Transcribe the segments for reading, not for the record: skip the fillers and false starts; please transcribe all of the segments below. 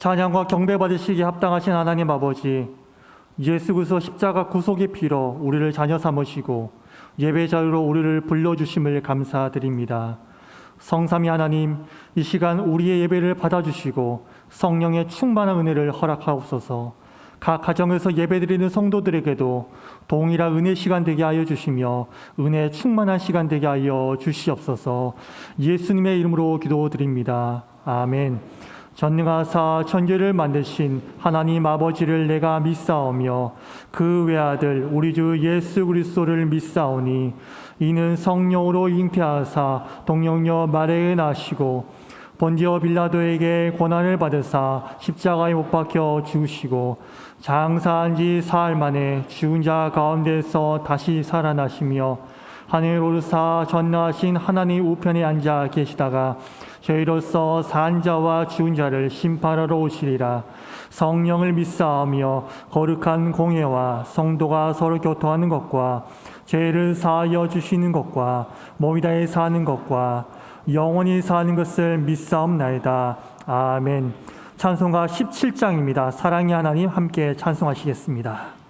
찬양과 경배 받으시기에 합당하신 하나님 아버지, 예수 그리스도 십자가 구속의 피로 우리를 자녀 삼으시고 예배 자유로 우리를 불러주심을 감사드립니다. 성삼위 하나님, 이 시간 우리의 예배를 받아주시고 성령의 충만한 은혜를 허락하옵소서. 각 가정에서 예배드리는 성도들에게도 동일한 은혜 시간 되게 하여 주시며 은혜 충만한 시간 되게 하여 주시옵소서. 예수님의 이름으로 기도드립니다. 아멘. 전능하사 천지를 만드신 하나님 아버지를 내가 믿사오며 그 외아들 우리 주 예수 그리스도를 믿사오니 이는 성령으로 잉태하사 동정녀 마리아에 나시고 본디오 빌라도에게 고난을 받으사 십자가에 못 박혀 죽으시고 장사한 지 사흘 만에 죽은 자 가운데서 다시 살아나시며 하늘 오르사 전능하신 하나님 우편에 앉아 계시다가 저희로서 산 자와 죽은 자를 심판하러 오시리라. 성령을 믿사오며 거룩한 공예와 성도가 서로 교통하는 것과 죄를 사하여 주시는 것과 몸이 다해 사는 것과 영원히 사는 것을 믿사옵나이다. 아멘. 찬송가 17장입니다. 사랑의 하나님 함께 찬송하시겠습니다.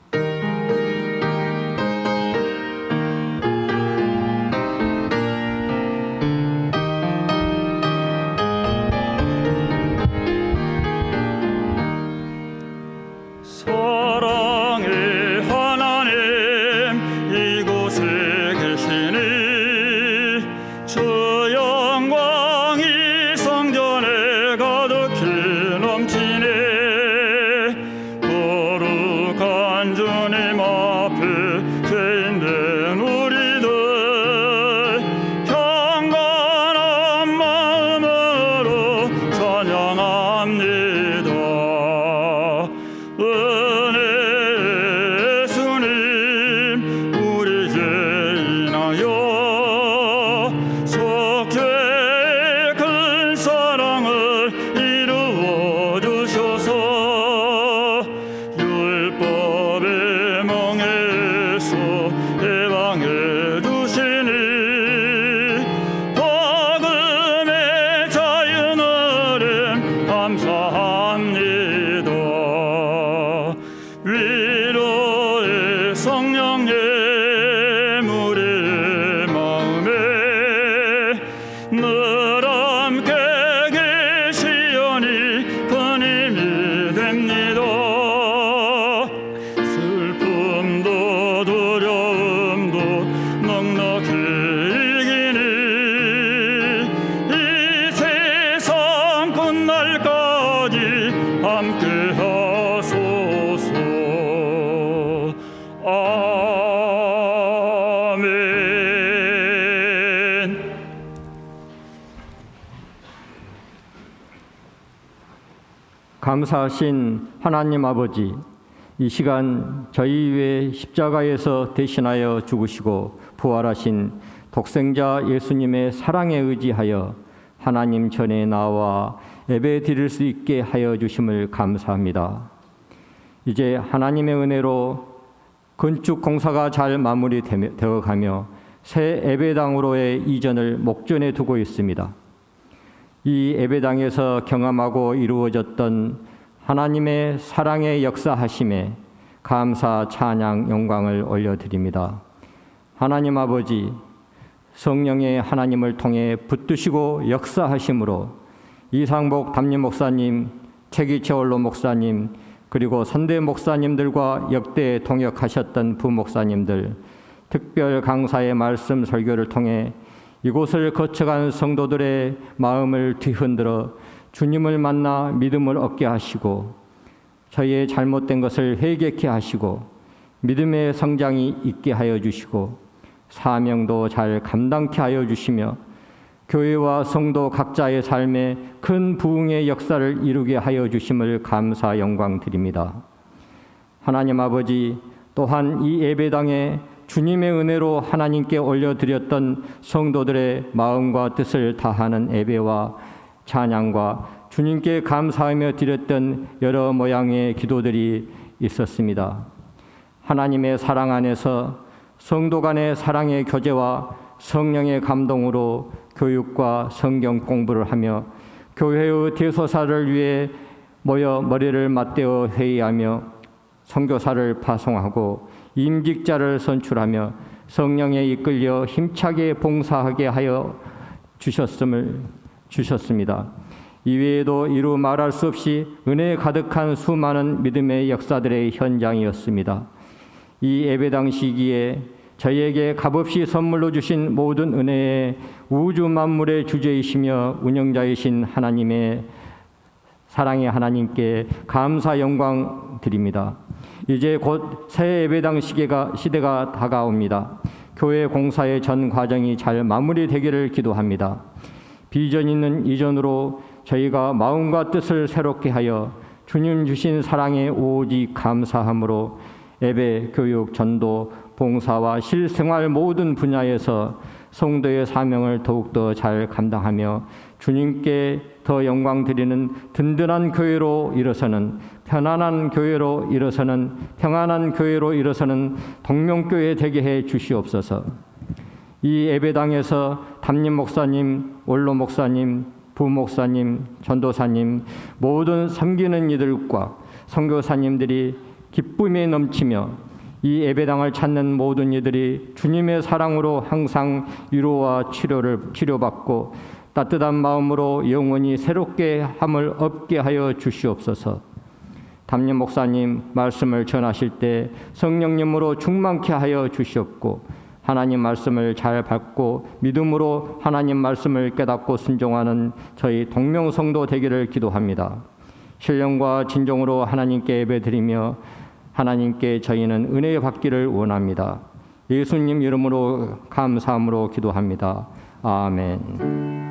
감사하신 하나님 아버지, 이 시간 저희 위해 십자가에서 대신하여 죽으시고 부활하신 독생자 예수님의 사랑에 의지하여 하나님 전에 나와 예배 드릴 수 있게 하여 주심을 감사합니다. 이제 하나님의 은혜로 건축 공사가 잘 마무리되어 가며 새 예배당으로의 이전을 목전에 두고 있습니다. 이 예배당에서 경험하고 이루어졌던 하나님의 사랑의 역사하심에 감사, 찬양, 영광을 올려드립니다. 하나님 아버지, 성령의 하나님을 통해 붙드시고 역사하심으로 이상복 담임 목사님, 최기채 원로 목사님, 그리고 선대 목사님들과 역대 동역하셨던 부목사님들, 특별 강사의 말씀 설교를 통해 이곳을 거쳐간 성도들의 마음을 뒤흔들어 주님을 만나 믿음을 얻게 하시고 저희의 잘못된 것을 회개케 하시고 믿음의 성장이 있게 하여 주시고 사명도 잘 감당케 하여 주시며 교회와 성도 각자의 삶에 큰 부흥의 역사를 이루게 하여 주심을 감사 영광 드립니다. 하나님 아버지, 또한 이 예배당에 주님의 은혜로 하나님께 올려드렸던 성도들의 마음과 뜻을 다하는 예배와 찬양과 주님께 감사하며 드렸던 여러 모양의 기도들이 있었습니다. 하나님의 사랑 안에서 성도 간의 사랑의 교제와 성령의 감동으로 교육과 성경 공부를 하며 교회의 대소사를 위해 모여 머리를 맞대어 회의하며 선교사를 파송하고 임직자를 선출하며 성령에 이끌려 힘차게 봉사하게 하여 주셨습니다. 이외에도 이루 말할 수 없이 은혜에 가득한 수많은 믿음의 역사들의 현장이었습니다. 이 예배당 시기에 저희에게 값없이 선물로 주신 모든 은혜에 우주 만물의 주제이시며 운영자이신 하나님의 사랑의 하나님께 감사 영광 드립니다. 이제 곧 새 예배당 시대가 다가옵니다. 교회 공사의 전 과정이 잘 마무리되기를 기도합니다. 비전 있는 이전으로 저희가 마음과 뜻을 새롭게 하여 주님 주신 사랑에 오직 감사함으로 예배, 교육, 전도, 봉사와 실생활 모든 분야에서 성도의 사명을 더욱더 잘 감당하며 주님께 더 영광 드리는 든든한 교회로 일어서는 평안한 교회로 일어서는 동명교회 되게 해 주시옵소서. 이 예배당에서 담임 목사님, 원로 목사님, 부목사님, 전도사님, 모든 섬기는 이들과 선교사님들이 기쁨에 넘치며 이 예배당을 찾는 모든 이들이 주님의 사랑으로 항상 위로와 치료받고 따뜻한 마음으로 영원히 새롭게 함을 얻게 하여 주시옵소서. 담임 목사님 말씀을 전하실 때 성령님으로 충만케 하여 주시옵고 하나님 말씀을 잘 받고 믿음으로 하나님 말씀을 깨닫고 순종하는 저희 동명성도 되기를 기도합니다. 신령과 진정으로 하나님께 예배드리며 하나님께 저희는 은혜 받기를 원합니다. 예수님 이름으로 감사함으로 기도합니다. 아멘.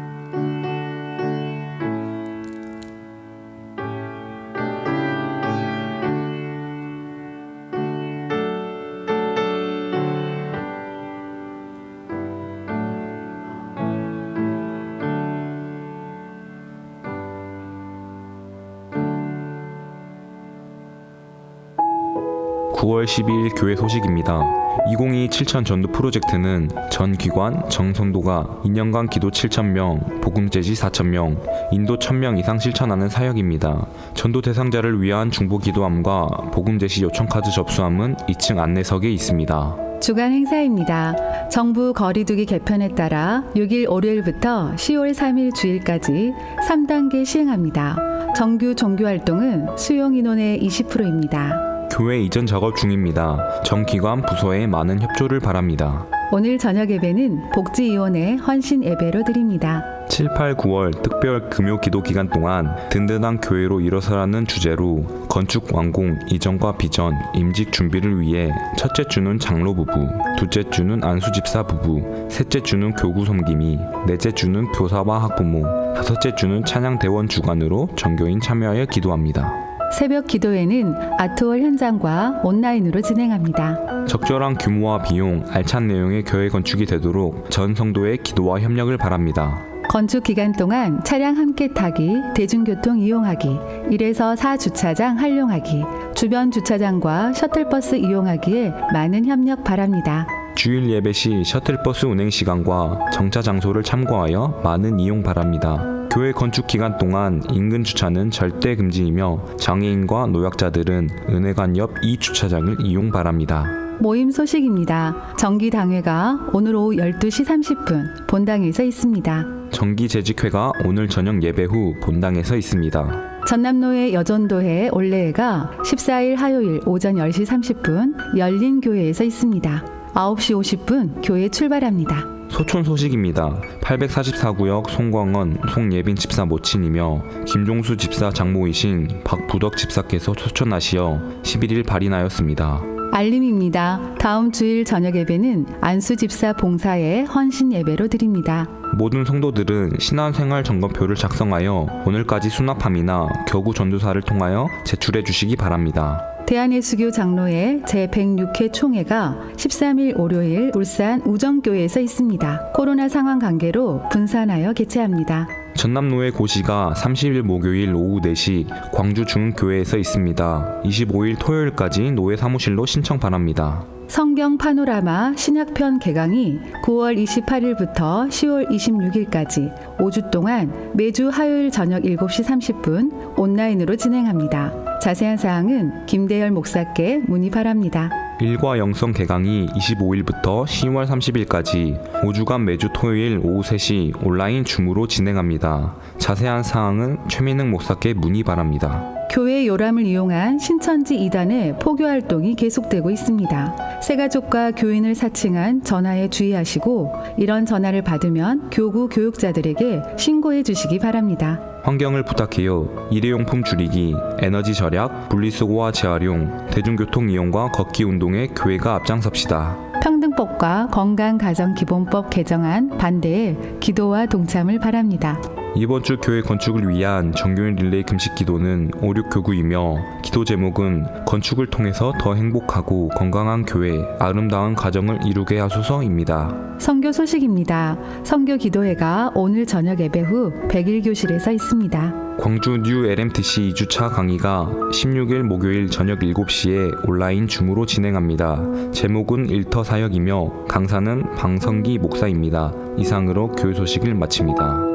9월 12일 교회 소식입니다. 2022 7천 전도 프로젝트는 전 기관, 정 성도가 2년간 기도 7,000명, 복음 제지 4,000명, 인도 1,000명 이상 실천하는 사역입니다. 전도 대상자를 위한 중보 기도함과 복음 제시 요청 카드 접수함은 2층 안내석에 있습니다. 주간 행사입니다. 정부 거리두기 개편에 따라 6일 월요일부터 10월 3일 주일까지 3단계 시행합니다. 정규 종교 활동은 수용 인원의 20%입니다. 교회 이전 작업 중입니다. 정 기관 부서에 많은 협조를 바랍니다. 오늘 저녁 예배는 복지위원회 헌신 예배로 드립니다. 7, 8, 9월 특별 금요 기도 기간 동안 든든한 교회로 일어서라는 주제로 건축 완공, 이전과 비전, 임직 준비를 위해 첫째 주는 장로 부부, 둘째 주는 안수 집사 부부, 셋째 주는 교구 섬김이, 넷째 주는 교사와 학부모, 다섯째 주는 찬양 대원 주간으로 전교인 참여하여 기도합니다. 새벽 기도회는 아트월 현장과 온라인으로 진행합니다. 적절한 규모와 비용, 알찬 내용의 교회 건축이 되도록 전 성도의 기도와 협력을 바랍니다. 건축 기간 동안 차량 함께 타기, 대중교통 이용하기, 1에서 4 주차장 활용하기, 주변 주차장과 셔틀버스 이용하기에 많은 협력 바랍니다. 주일 예배 시 셔틀버스 운행 시간과 정차 장소를 참고하여 많은 이용 바랍니다. 교회 건축 기간 동안 인근 주차는 절대 금지이며 장애인과 노약자들은 은혜관 옆 이 주차장을 이용 바랍니다. 모임 소식입니다. 정기당회가 오늘 오후 12시 30분 본당에서 있습니다. 정기재직회가 오늘 저녁 예배 후 본당에서 있습니다. 전남로의 여전도회 올레회가 14일 화요일 오전 10시 30분 열린교회에서 있습니다. 9시 50분 교회 출발합니다. 소촌 소식입니다. 844구역 송광원, 송예빈 집사 모친이며 김종수 집사 장모이신 박부덕 집사께서 소천하시어 11일 발인하였습니다. 알림입니다. 다음 주일 저녁 예배는 안수 집사 봉사의 헌신 예배로 드립니다. 모든 성도들은 신앙생활 점검표를 작성하여 오늘까지 수납함이나 격우 전도사를 통하여 제출해 주시기 바랍니다. 대한예수교 장로회 제106회 총회가 13일 월요일 울산 우정교회에서 있습니다. 코로나 상황 관계로 분산하여 개최합니다. 전남노회 고시가 30일 목요일 오후 4시 광주 중흥교회에서 있습니다. 25일 토요일까지 노회 사무실로 신청 바랍니다. 성경 파노라마 신약편 개강이 9월 28일부터 10월 26일까지 5주 동안 매주 화요일 저녁 7시 30분, 온라인으로 진행합니다. 자세한 사항은 김대열 목사께 문의 바랍니다. 일과 영성 개강이 25일부터 10월 30일까지 5주간 매주 토요일 오후 3시 온라인 줌으로 진행합니다. 자세한 사항은 최민흥 목사께 문의 바랍니다. 교회 요람을 이용한 신천지 이단의 포교 활동이 계속되고 있습니다. 새가족과 교인을 사칭한 전화에 주의하시고 이런 전화를 받으면 교구 교육자들에게 신고해 주시기 바랍니다. 환경을 부탁해요. 일회용품 줄이기, 에너지 절약, 분리수거와 재활용, 대중교통 이용과 걷기 운동에 교회가 앞장섭시다. 평등법과 건강가정기본법 개정안 반대에 기도와 동참을 바랍니다. 이번 주 교회 건축을 위한 정교인 릴레이 금식 기도는 5.6교구이며 기도 제목은 건축을 통해서 더 행복하고 건강한 교회, 아름다운 가정을 이루게 하소서입니다. 선교 소식입니다. 선교 기도회가 오늘 저녁 예배 후 101교실에서 있습니다. 광주 뉴 LMTC 2주차 강의가 16일 목요일 저녁 7시에 온라인 줌으로 진행합니다. 제목은 일터 사역이며 강사는 방성기 목사입니다. 이상으로 교회 소식을 마칩니다.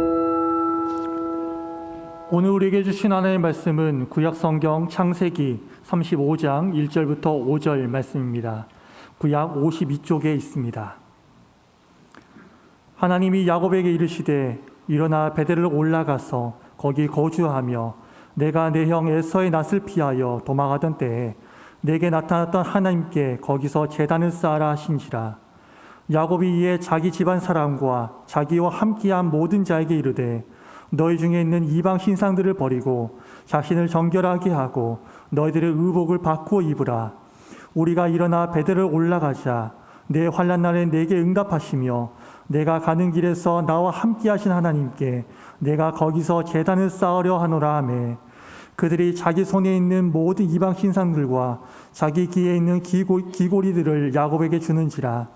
오늘 우리에게 주신 하나님의 말씀은 구약 성경 창세기 35장 1절부터 5절 말씀입니다. 구약 52쪽에 있습니다. 하나님이 야곱에게 이르시되 일어나 베델을 올라가서 거기 거주하며 내가 내 형 에서의 낯을 피하여 도망하던 때에 내게 나타났던 하나님께 거기서 제단을 쌓아라 하신지라. 야곱이 이에 자기 집안 사람과 자기와 함께한 모든 자에게 이르되 너희 중에 있는 이방 신상들을 버리고 자신을 정결하게 하고 너희들의 의복을 바꾸어 입으라. 우리가 일어나 베델을 올라가자. 내 환난 날에 내게 응답하시며 내가 가는 길에서 나와 함께 하신 하나님께 내가 거기서 제단을 쌓으려 하노라 하매 그들이 자기 손에 있는 모든 이방 신상들과 자기 귀에 있는 귀고리들을 야곱에게 주는지라.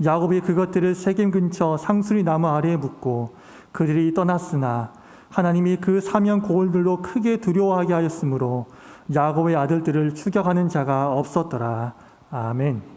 야곱이 그것들을 세겜 근처 상수리 나무 아래에 묻고 그들이 떠났으나 하나님이 그 사면 고을들로 크게 두려워하게 하였으므로 야곱의 아들들을 추격하는 자가 없었더라. 아멘.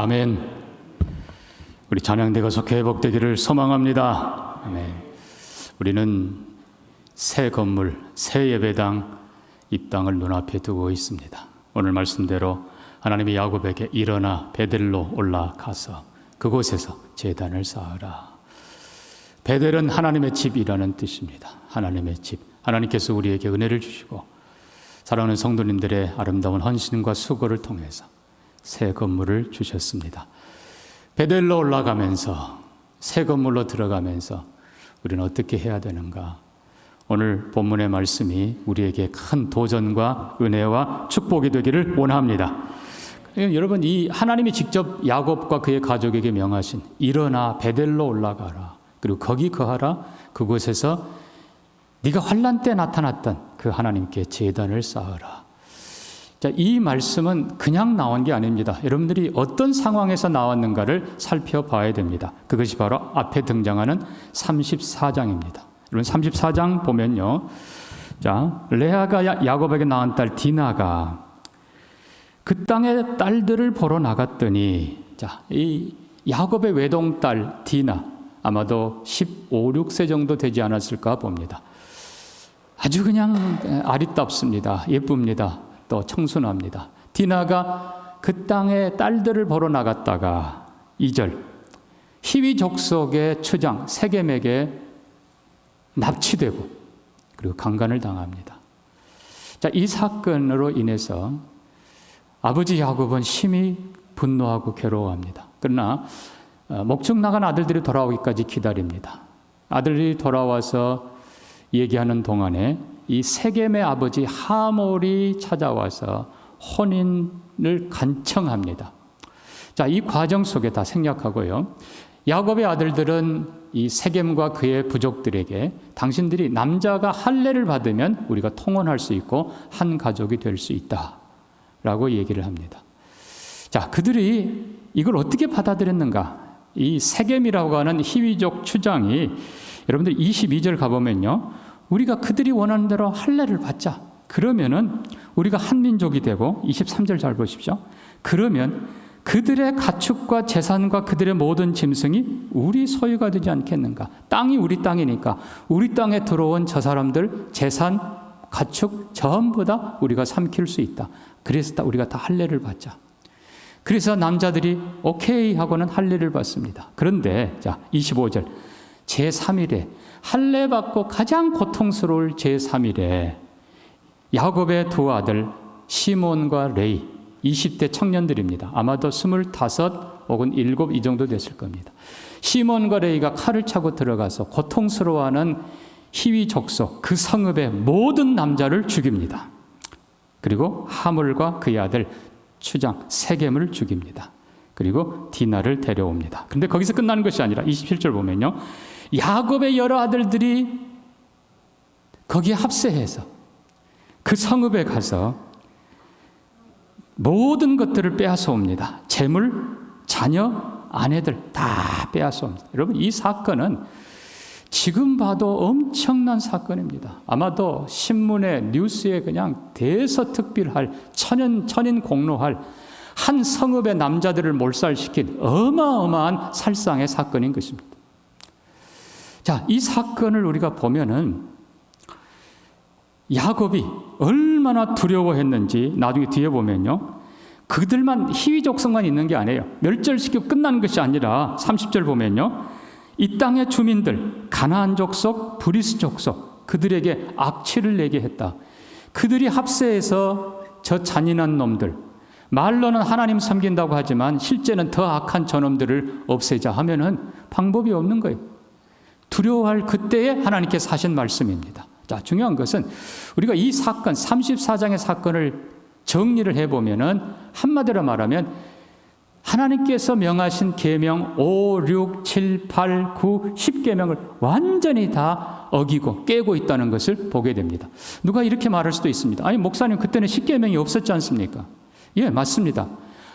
아멘. 우리 찬양대가 속해 회복되기를 소망합니다. 아멘. 우리는 새 건물, 새 예배당 입당을 눈앞에 두고 있습니다. 오늘 말씀대로 하나님이 야곱에게 일어나 베델로 올라가서 그곳에서 제단을 쌓으라. 베델은 하나님의 집이라는 뜻입니다. 하나님의 집. 하나님께서 우리에게 은혜를 주시고 사랑하는 성도님들의 아름다운 헌신과 수고를 통해서 새 건물을 주셨습니다. 베델로 올라가면서 새 건물로 들어가면서 우리는 어떻게 해야 되는가? 오늘 본문의 말씀이 우리에게 큰 도전과 은혜와 축복이 되기를 원합니다. 여러분, 이 하나님이 직접 야곱과 그의 가족에게 명하신 일어나 베델로 올라가라. 그리고 거기 거하라. 그곳에서 네가 환난 때 나타났던 그 하나님께 제단을 쌓으라. 자, 이 말씀은 그냥 나온 게 아닙니다. 여러분들이 어떤 상황에서 나왔는가를 살펴봐야 됩니다. 그것이 바로 앞에 등장하는 34장입니다. 여러분 34장 보면요. 자, 레아가 야곱에게 낳은 딸 디나가 그 땅의 딸들을 보러 나갔더니 자, 이 야곱의 외동딸 디나 아마도 15, 16세 정도 되지 않았을까 봅니다. 아주 그냥 아리따웁습니다. 예쁩니다. 또 청순합니다. 디나가 그 땅의 딸들을 보러 나갔다가 2절 히위 족속의 추장 세겜에게 납치되고 그리고 강간을 당합니다. 자, 이 사건으로 인해서 아버지 야곱은 심히 분노하고 괴로워합니다. 그러나 목축 나간 아들들이 돌아오기까지 기다립니다. 아들이 돌아와서 얘기하는 동안에 이 세겜의 아버지 하몰이 찾아와서 혼인을 간청합니다. 자, 이 과정 속에 다 생략하고요. 야곱의 아들들은 이 세겜과 그의 부족들에게 당신들이 남자가 할례를 받으면 우리가 통혼할 수 있고 한 가족이 될 수 있다라고 얘기를 합니다. 자, 그들이 이걸 어떻게 받아들였는가? 이 세겜이라고 하는 히위족 추장이 여러분들 22절 가보면요. 우리가 그들이 원하는 대로 할례를 받자. 그러면은 우리가 한 민족이 되고 23절 잘 보십시오. 그러면 그들의 가축과 재산과 그들의 모든 짐승이 우리 소유가 되지 않겠는가? 땅이 우리 땅이니까 우리 땅에 들어온 저 사람들 재산, 가축 전부 다 우리가 삼킬 수 있다. 그래서 우리가 다 할례를 받자. 그래서 남자들이 오케이 하고는 할례를 받습니다. 그런데 자 25절 제3일에 할례 받고 가장 고통스러울 제3일에 야곱의 두 아들 시몬과 레이 20대 청년들입니다. 아마도 25 혹은 7 이 정도 됐을 겁니다. 시몬과 레이가 칼을 차고 들어가서 고통스러워하는 히위 족속 그 성읍의 모든 남자를 죽입니다. 그리고 하몰과 그의 아들 추장 세겜을 죽입니다. 그리고 디나를 데려옵니다. 그런데 거기서 끝나는 것이 아니라 27절 보면요. 야곱의 여러 아들들이 거기에 합세해서 그 성읍에 가서 모든 것들을 빼앗아 옵니다. 재물, 자녀, 아내들 다 빼앗아 옵니다. 여러분 이 사건은 지금 봐도 엄청난 사건입니다. 아마도 신문에 뉴스에 그냥 대서특필할 천인 공로할 한 성읍의 남자들을 몰살시킨 어마어마한 살상의 사건인 것입니다. 자, 이 사건을 우리가 보면은 야곱이 얼마나 두려워했는지 나중에 뒤에 보면요. 그들만 히위 족속만 있는 게 아니에요. 멸절시키고 끝나는 것이 아니라 30절 보면요. 이 땅의 주민들 가나안 족속, 브리스 족속 그들에게 악취를 내게 했다. 그들이 합세해서 저 잔인한 놈들 말로는 하나님 섬긴다고 하지만 실제는 더 악한 저놈들을 없애자 하면은 방법이 없는 거예요. 두려워할 그때에 하나님께서 하신 말씀입니다. 자, 중요한 것은 우리가 이 사건 34장의 사건을 정리를 해보면은 한마디로 말하면 하나님께서 명하신 계명 5, 6, 7, 8, 9, 10계명을 완전히 다 어기고 깨고 있다는 것을 보게 됩니다. 누가 이렇게 말할 수도 있습니다. 아니 목사님 그때는 10계명이 없었지 않습니까? 예, 맞습니다.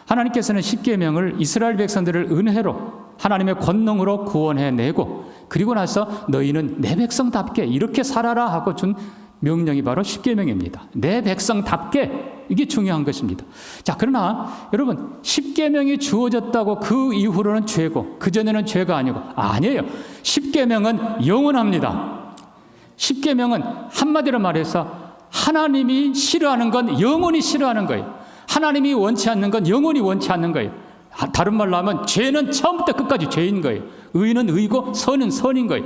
하나님께서는 10계명을 이스라엘 백성들을 은혜로 하나님의 권능으로 구원해내고 그리고 나서 너희는 내 백성답게 이렇게 살아라 하고 준 명령이 바로 10계명입니다. 내 백성답게 이게 중요한 것입니다. 자, 그러나 여러분, 십계명이 주어졌다고 그 이후로는 죄고 그전에는 죄가 아니에요. 십계명은 영원합니다. 십계명은 한마디로 말해서 하나님이 싫어하는 건 영원히 싫어하는 거예요. 하나님이 원치 않는 건 영원히 원치 않는 거예요. 다른 말로 하면 죄는 처음부터 끝까지 죄인 거예요. 의는 의고 선은 선인 거예요.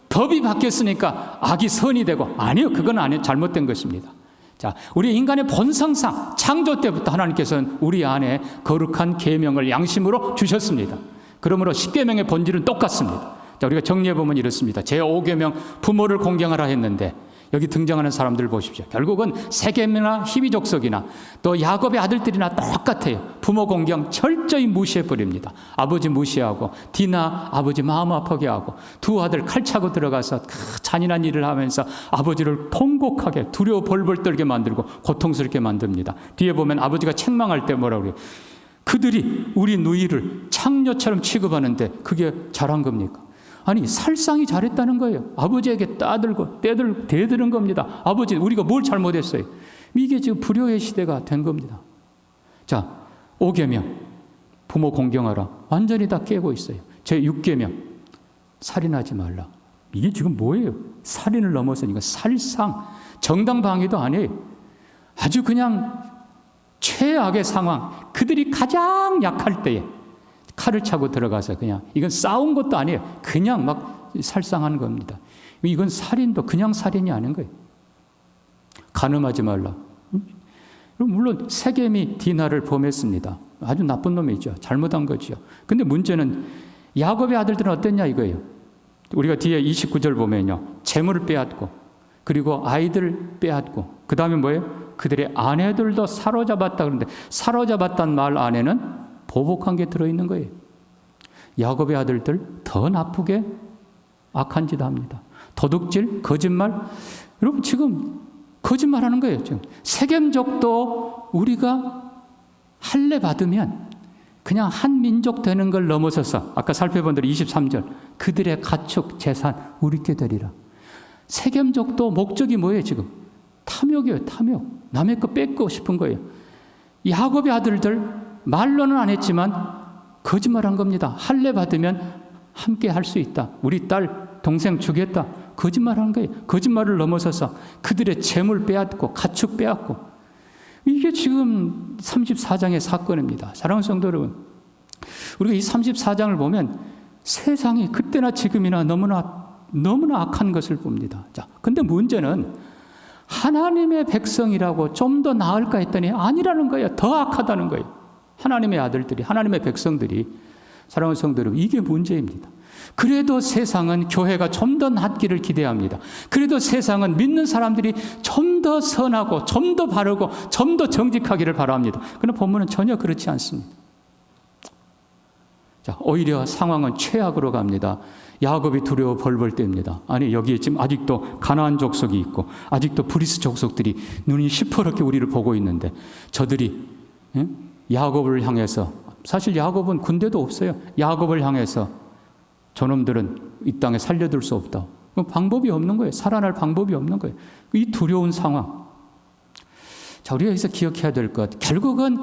법이 바뀌었으니까 악이 선이 되고, 아니요, 그건 아니에요. 잘못된 것입니다. 자, 우리 인간의 본성상 창조 때부터 하나님께서는 우리 안에 거룩한 계명을 양심으로 주셨습니다. 그러므로 십계명의 본질은 똑같습니다. 자, 우리가 정리해 보면 이렇습니다. 제5계명 부모를 공경하라 했는데 여기 등장하는 사람들 보십시오. 결국은 세겜이나 히비 족속이나 또 야곱의 아들들이나 똑같아요. 부모 공경 철저히 무시해 버립니다. 아버지 무시하고 디나 아버지 마음 아프게 하고 두 아들 칼 차고 들어가서 잔인한 일을 하면서 아버지를 통곡하게 두려워 벌벌 떨게 만들고 고통스럽게 만듭니다. 뒤에 보면 아버지가 책망할 때 뭐라고 그래요? 그들이 우리 누이를 창녀처럼 취급하는데 그게 잘한 겁니까? 아니, 살상이 잘했다는 거예요. 아버지에게 대들은 겁니다. 아버지, 우리가 뭘 잘못했어요? 이게 지금 불효의 시대가 된 겁니다. 자, 5계명 부모 공경하라. 완전히 다 깨고 있어요. 제6계명 살인하지 말라. 이게 지금 뭐예요? 살인을 넘어서니까 살상, 정당방위도 아니에요. 아주 그냥 최악의 상황, 그들이 가장 약할 때에 칼을 차고 들어가서 그냥, 이건 싸운 것도 아니에요. 그냥 막 살상하는 겁니다. 이건 살인도 그냥 살인이 아닌 거예요. 간음하지 말라. 물론 세겜이 디나를 범했습니다. 아주 나쁜 놈이죠. 잘못한 거죠. 근데 문제는 야곱의 아들들은 어땠냐 이거예요. 우리가 뒤에 29절 보면요. 재물을 빼앗고, 그리고 아이들을 빼앗고, 그 다음에 뭐예요? 그들의 아내들도 사로잡았다 그러는데, 사로잡았다는 말 안에는 보복한 게 들어있는 거예요. 야곱의 아들들 더 나쁘게 악한 짓 합니다. 도둑질, 거짓말. 여러분, 지금 거짓말하는 거예요. 지금 세겜족도 우리가 할례 받으면 그냥 한 민족 되는 걸 넘어서서, 아까 살펴본 대로 23절, 그들의 가축, 재산 우리께 되리라. 세겜족도 목적이 뭐예요 지금? 탐욕이에요. 탐욕. 남의 거 뺏고 싶은 거예요. 야곱의 아들들 말로는 안 했지만 거짓말한 겁니다. 할례 받으면 함께 할 수 있다. 우리 딸, 동생 주겠다. 거짓말한 거예요. 거짓말을 넘어서서 그들의 재물 빼앗고 가축 빼앗고, 이게 지금 34장의 사건입니다. 사랑하는 성도 여러분, 우리가 이 34장을 보면 세상이 그때나 지금이나 너무나 악한 것을 봅니다. 자, 근데 문제는 하나님의 백성이라고 좀 더 나을까 했더니 아니라는 거예요. 더 악하다는 거예요. 하나님의 아들들이, 하나님의 백성들이. 사랑하는 성도 여러분, 이게 문제입니다. 그래도 세상은 교회가 좀 더 낫기를 기대합니다. 그래도 세상은 믿는 사람들이 좀 더 선하고 좀 더 바르고 좀 더 정직하기를 바랍니다. 그러나 본문은 전혀 그렇지 않습니다. 자, 오히려 상황은 최악으로 갑니다. 야곱이 두려워 벌벌 뗍니다. 아니, 여기에 지금 아직도 가나안 족속이 있고 아직도 브리스 족속들이 눈이 시퍼렇게 우리를 보고 있는데, 저들이 야곱을 향해서, 사실 야곱은 군대도 없어요. 야곱을 향해서 저놈들은 이 땅에 살려둘 수 없다. 방법이 없는 거예요. 살아날 방법이 없는 거예요. 이 두려운 상황. 자, 우리가 여기서 기억해야 될 것, 결국은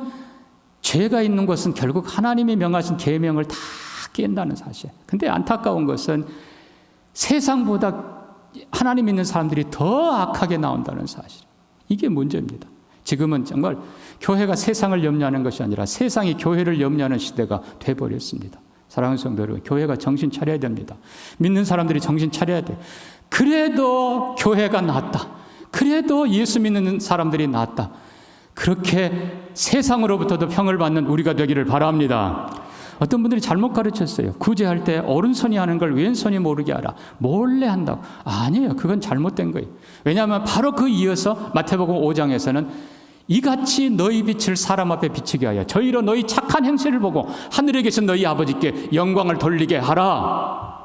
죄가 있는 것은 결국 하나님이 명하신 계명을 다 깬다는 사실. 근데 안타까운 것은 세상보다 하나님 믿는 사람들이 더 악하게 나온다는 사실. 이게 문제입니다. 지금은 정말 교회가 세상을 염려하는 것이 아니라 세상이 교회를 염려하는 시대가 돼버렸습니다. 사랑하는 성도 여러분, 교회가 정신 차려야 됩니다. 믿는 사람들이 정신 차려야 돼요. 그래도 교회가 낫다. 그래도 예수 믿는 사람들이 낫다. 그렇게 세상으로부터도 평을 받는 우리가 되기를 바랍니다. 어떤 분들이 잘못 가르쳤어요. 구제할 때 오른손이 하는 걸 왼손이 모르게 하라. 몰래 한다고. 아니에요. 그건 잘못된 거예요. 왜냐하면 바로 그 이어서 마태복음 5장에서는 이같이 너희 빛을 사람 앞에 비치게 하여 저희로 너희 착한 행실을 보고 하늘에 계신 너희 아버지께 영광을 돌리게 하라.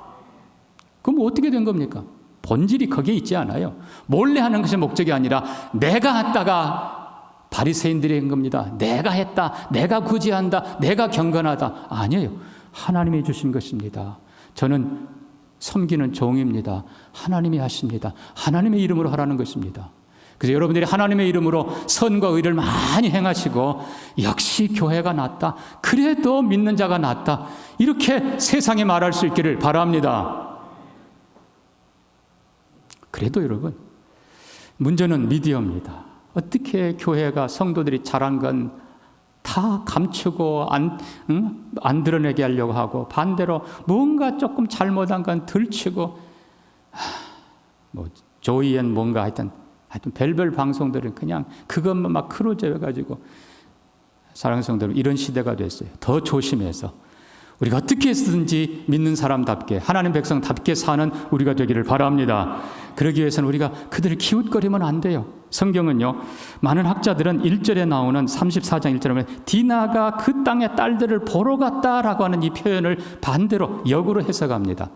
그럼 어떻게 된 겁니까? 본질이 거기에 있지 않아요. 몰래 하는 것이 목적이 아니라 내가 했다가 바리새인들이 한 겁니다. 내가 했다, 내가 구제한다, 내가 경건하다. 아니에요. 하나님이 주신 것입니다. 저는 섬기는 종입니다. 하나님이 하십니다. 하나님의 이름으로 하라는 것입니다. 그래서 여러분들이 하나님의 이름으로 선과 의를 많이 행하시고 역시 교회가 낫다. 그래도 믿는 자가 낫다. 이렇게 세상에 말할 수 있기를 바랍니다. 그래도 여러분, 문제는 미디어입니다. 어떻게 교회가 성도들이 잘한 건 다 감추고 안 드러내게 하려고 하고, 반대로 뭔가 조금 잘못한 건 들추고, 뭐 조이엔 뭔가 하여튼 별별 방송들은 그냥 그것만 막 크루즈해가지고, 사랑하는 성도 여러분, 이런 시대가 됐어요. 더 조심해서 우리가 어떻게 해서든지 믿는 사람답게, 하나님 백성답게 사는 우리가 되기를 바랍니다. 그러기 위해서는 우리가 그들을 기웃거리면 안 돼요. 성경은요, 많은 학자들은 1절에 나오는 34장 1절에 보면 디나가 그 땅의 딸들을 보러 갔다라고 하는 이 표현을 반대로 역으로 해석합니다.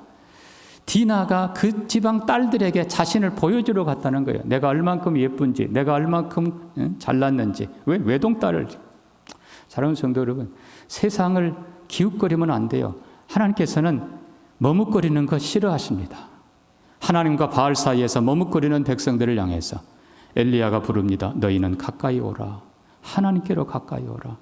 디나가 그 지방 딸들에게 자신을 보여주러 갔다는 거예요. 내가 얼만큼 예쁜지, 내가 얼만큼 잘났는지. 왜 외동딸을. 사랑하는 성도 여러분, 세상을 기웃거리면 안 돼요. 하나님께서는 머뭇거리는 거 싫어하십니다. 하나님과 바알 사이에서 머뭇거리는 백성들을 향해서 엘리야가 부릅니다. 너희는 가까이 오라. 하나님께로 가까이 오라.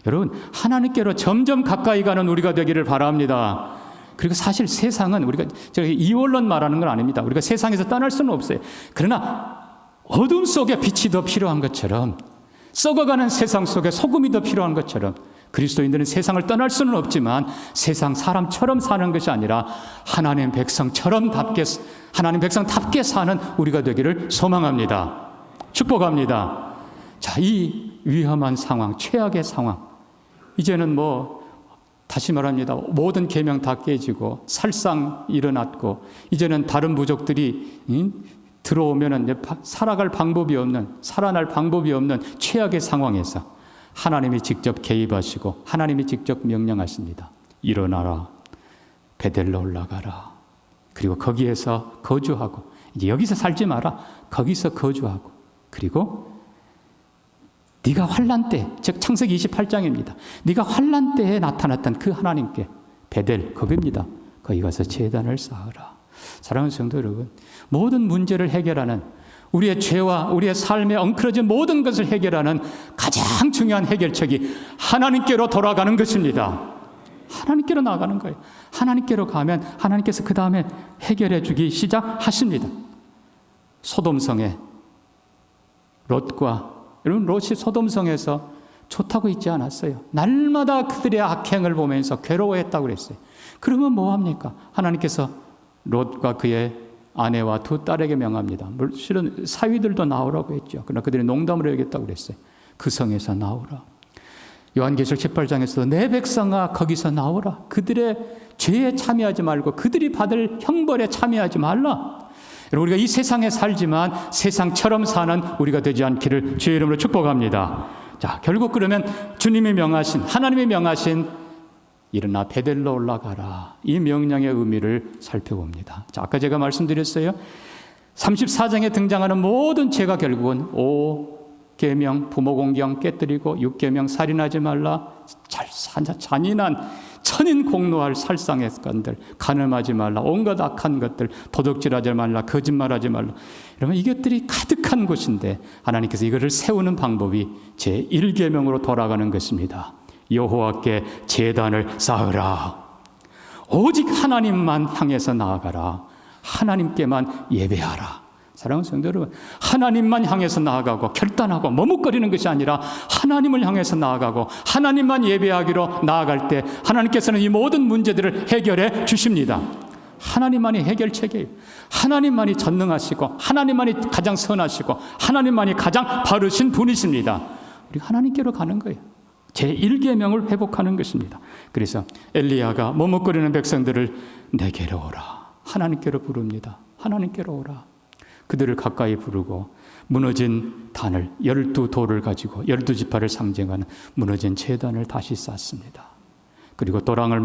여러분, 하나님께로 점점 가까이 가는 우리가 되기를 바랍니다. 그리고 사실 세상은 우리가 이원론 말하는 건 아닙니다. 우리가 세상에서 떠날 수는 없어요. 그러나 어둠 속에 빛이 더 필요한 것처럼, 썩어가는 세상 속에 소금이 더 필요한 것처럼, 그리스도인들은 세상을 떠날 수는 없지만 세상 사람처럼 사는 것이 아니라 하나님 백성답게 사는 우리가 되기를 소망합니다. 축복합니다. 자, 이 위험한 상황, 최악의 상황, 이제는 다시 말합니다. 모든 계명 다 깨지고 살상 일어났고, 이제는 다른 부족들이 들어오면은 살아날 방법이 없는 최악의 상황에서 하나님이 직접 개입하시고 하나님이 직접 명령하십니다. 일어나라. 베델로 올라가라. 그리고 거기에서 거주하고, 이제 여기서 살지 마라. 거기서 거주하고, 그리고 네가 환난 때, 즉 창세기 28장입니다. 네가 환난 때에 나타났던 그 하나님께, 베델, 거기입니다. 거기 가서 제단을 쌓으라. 사랑하는 성도 여러분, 모든 문제를 해결하는, 우리의 죄와 우리의 삶에 엉클어진 모든 것을 해결하는 가장 중요한 해결책이 하나님께로 돌아가는 것입니다. 하나님께로 나아가는 거예요. 하나님께로 가면 하나님께서 그 다음에 해결해 주기 시작하십니다. 소돔성에 롯과, 여러분, 롯이 소돔성에서 좋다고 있지 않았어요. 날마다 그들의 악행을 보면서 괴로워했다고 그랬어요. 그러면 뭐합니까? 하나님께서 롯과 그의 아내와 두 딸에게 명합니다. 실은 사위들도 나오라고 했죠. 그러나 그들이 농담으로 여겼다고 그랬어요. 그 성에서 나오라. 요한계시록 18장에서도 내 백성아 거기서 나오라. 그들의 죄에 참여하지 말고 그들이 받을 형벌에 참여하지 말라. 우리가 이 세상에 살지만 세상처럼 사는 우리가 되지 않기를 주의 이름으로 축복합니다. 자, 결국 그러면 주님이 명하신, 하나님이 명하신 일어나 베델로 올라가라, 이 명령의 의미를 살펴봅니다. 자, 아까 제가 말씀드렸어요. 34장에 등장하는 모든 죄가 결국은 5계명 부모 공경 깨뜨리고 6계명 살인하지 말라, 잔인한 천인 공노할 살상의 건들, 간음하지 말라, 온갖 악한 것들, 도둑질하지 말라, 거짓말하지 말라, 이러면 이것들이 가득한 곳인데 하나님께서 이것을 세우는 방법이 제1계명으로 돌아가는 것입니다. 여호와께 제단을 쌓으라. 오직 하나님만 향해서 나아가라. 하나님께만 예배하라. 사랑하는 성도 여러분, 하나님만 향해서 나아가고 결단하고 머뭇거리는 것이 아니라 하나님을 향해서 나아가고 하나님만 예배하기로 나아갈 때 하나님께서는 이 모든 문제들을 해결해 주십니다. 하나님만이 해결책이에요. 하나님만이 전능하시고 하나님만이 가장 선하시고 하나님만이 가장 바르신 분이십니다. 우리가 하나님께로 가는 거예요. 제1계명을 회복하는 것입니다. 그래서 엘리야가 머뭇거리는 백성들을 내게로 오라. 하나님께로 부릅니다. 하나님께로 오라. 그들을 가까이 부르고 무너진 단을 12돌을 가지고 12지파를 상징하는 무너진 제단을 다시 쌓습니다. 그리고 도랑을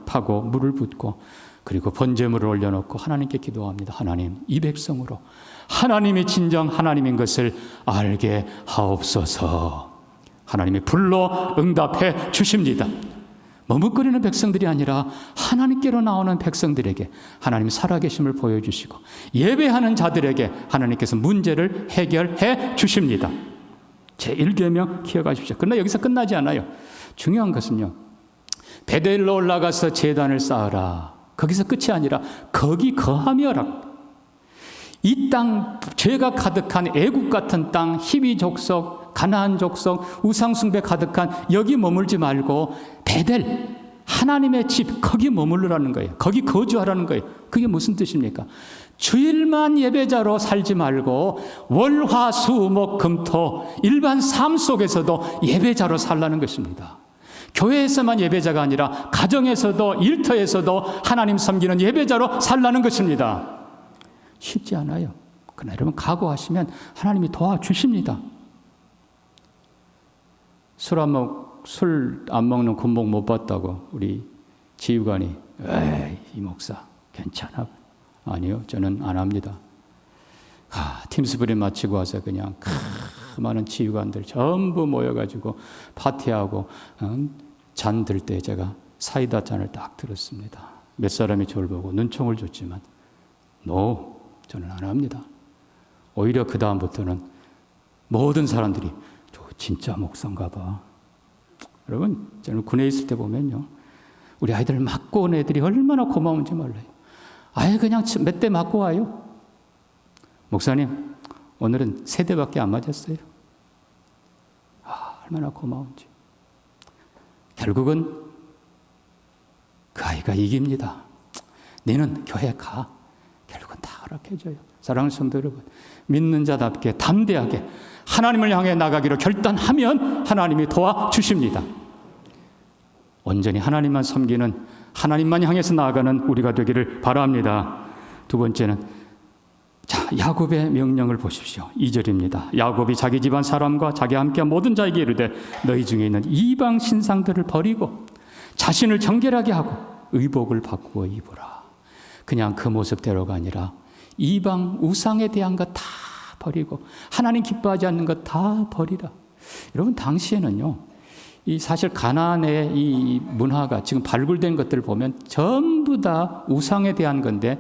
파고 물을 붓고 그리고 번제물을 올려놓고 하나님께 기도합니다. 하나님, 이 백성으로 하나님이 진정 하나님인 것을 알게 하옵소서. 하나님이 불러 응답해 주십니다. 머뭇거리는 백성들이 아니라 하나님께로 나오는 백성들에게 하나님 살아계심을 보여주시고 예배하는 자들에게 하나님께서 문제를 해결해 주십니다. 제1계명 기억하십시오. 그러나 여기서 끝나지 않아요. 중요한 것은요, 베델로 올라가서 제단을 쌓으라. 거기서 끝이 아니라 거기 거하며라. 이 땅, 죄가 가득한 애국 같은 땅, 히비 족속, 가나안 족속, 우상숭배 가득한 여기 머물지 말고 베델, 하나님의 집, 거기 머물르라는 거예요. 거기 거주하라는 거예요. 그게 무슨 뜻입니까? 주일만 예배자로 살지 말고 월, 화, 수, 목, 금, 토 일반 삶 속에서도 예배자로 살라는 것입니다. 교회에서만 예배자가 아니라 가정에서도 일터에서도 하나님 섬기는 예배자로 살라는 것입니다. 쉽지 않아요. 그러나 여러분 각오하시면 하나님이 도와주십니다. 술 안 먹는 군복 못 봤다고 우리 지휘관이 이 목사 괜찮아? 아니요, 저는 안 합니다. 팀스프링 마치고 와서 그냥 많은 지휘관들 전부 모여가지고 파티하고 잔 들 때 제가 사이다 잔을 딱 들었습니다. 몇 사람이 저를 보고 눈총을 줬지만 저는 안 합니다. 오히려 그 다음부터는 모든 사람들이 저 진짜 목사인가 봐. 여러분, 저는 군에 있을 때 보면요, 우리 아이들 맞고 온 애들이 얼마나 고마운지 몰라요. 아예 그냥 몇 대 맞고 와요. 목사님, 오늘은 3대밖에 안 맞았어요. 얼마나 고마운지. 결국은 그 아이가 이깁니다. 너는 교회 가. 결국은 다 허락해줘요. 사랑하는 성도 여러분, 믿는 자답게 담대하게 하나님을 향해 나가기로 결단하면 하나님이 도와주십니다. 온전히 하나님만 섬기는, 하나님만 향해서 나아가는 우리가 되기를 바랍니다. 두 번째는 야곱의 명령을 보십시오. 2절입니다. 야곱이 자기 집안 사람과 자기와 함께한 모든 자에게 이르되 너희 중에 있는 이방 신상들을 버리고 자신을 정결하게 하고 의복을 바꾸어 입으라. 그냥 그 모습대로가 아니라 이방 우상에 대한 것 다 버리고 하나님 기뻐하지 않는 것 다 버리라. 여러분, 당시에는요, 이 사실 가나안의 이 문화가 지금 발굴된 것들을 보면 전부 다 우상에 대한 건데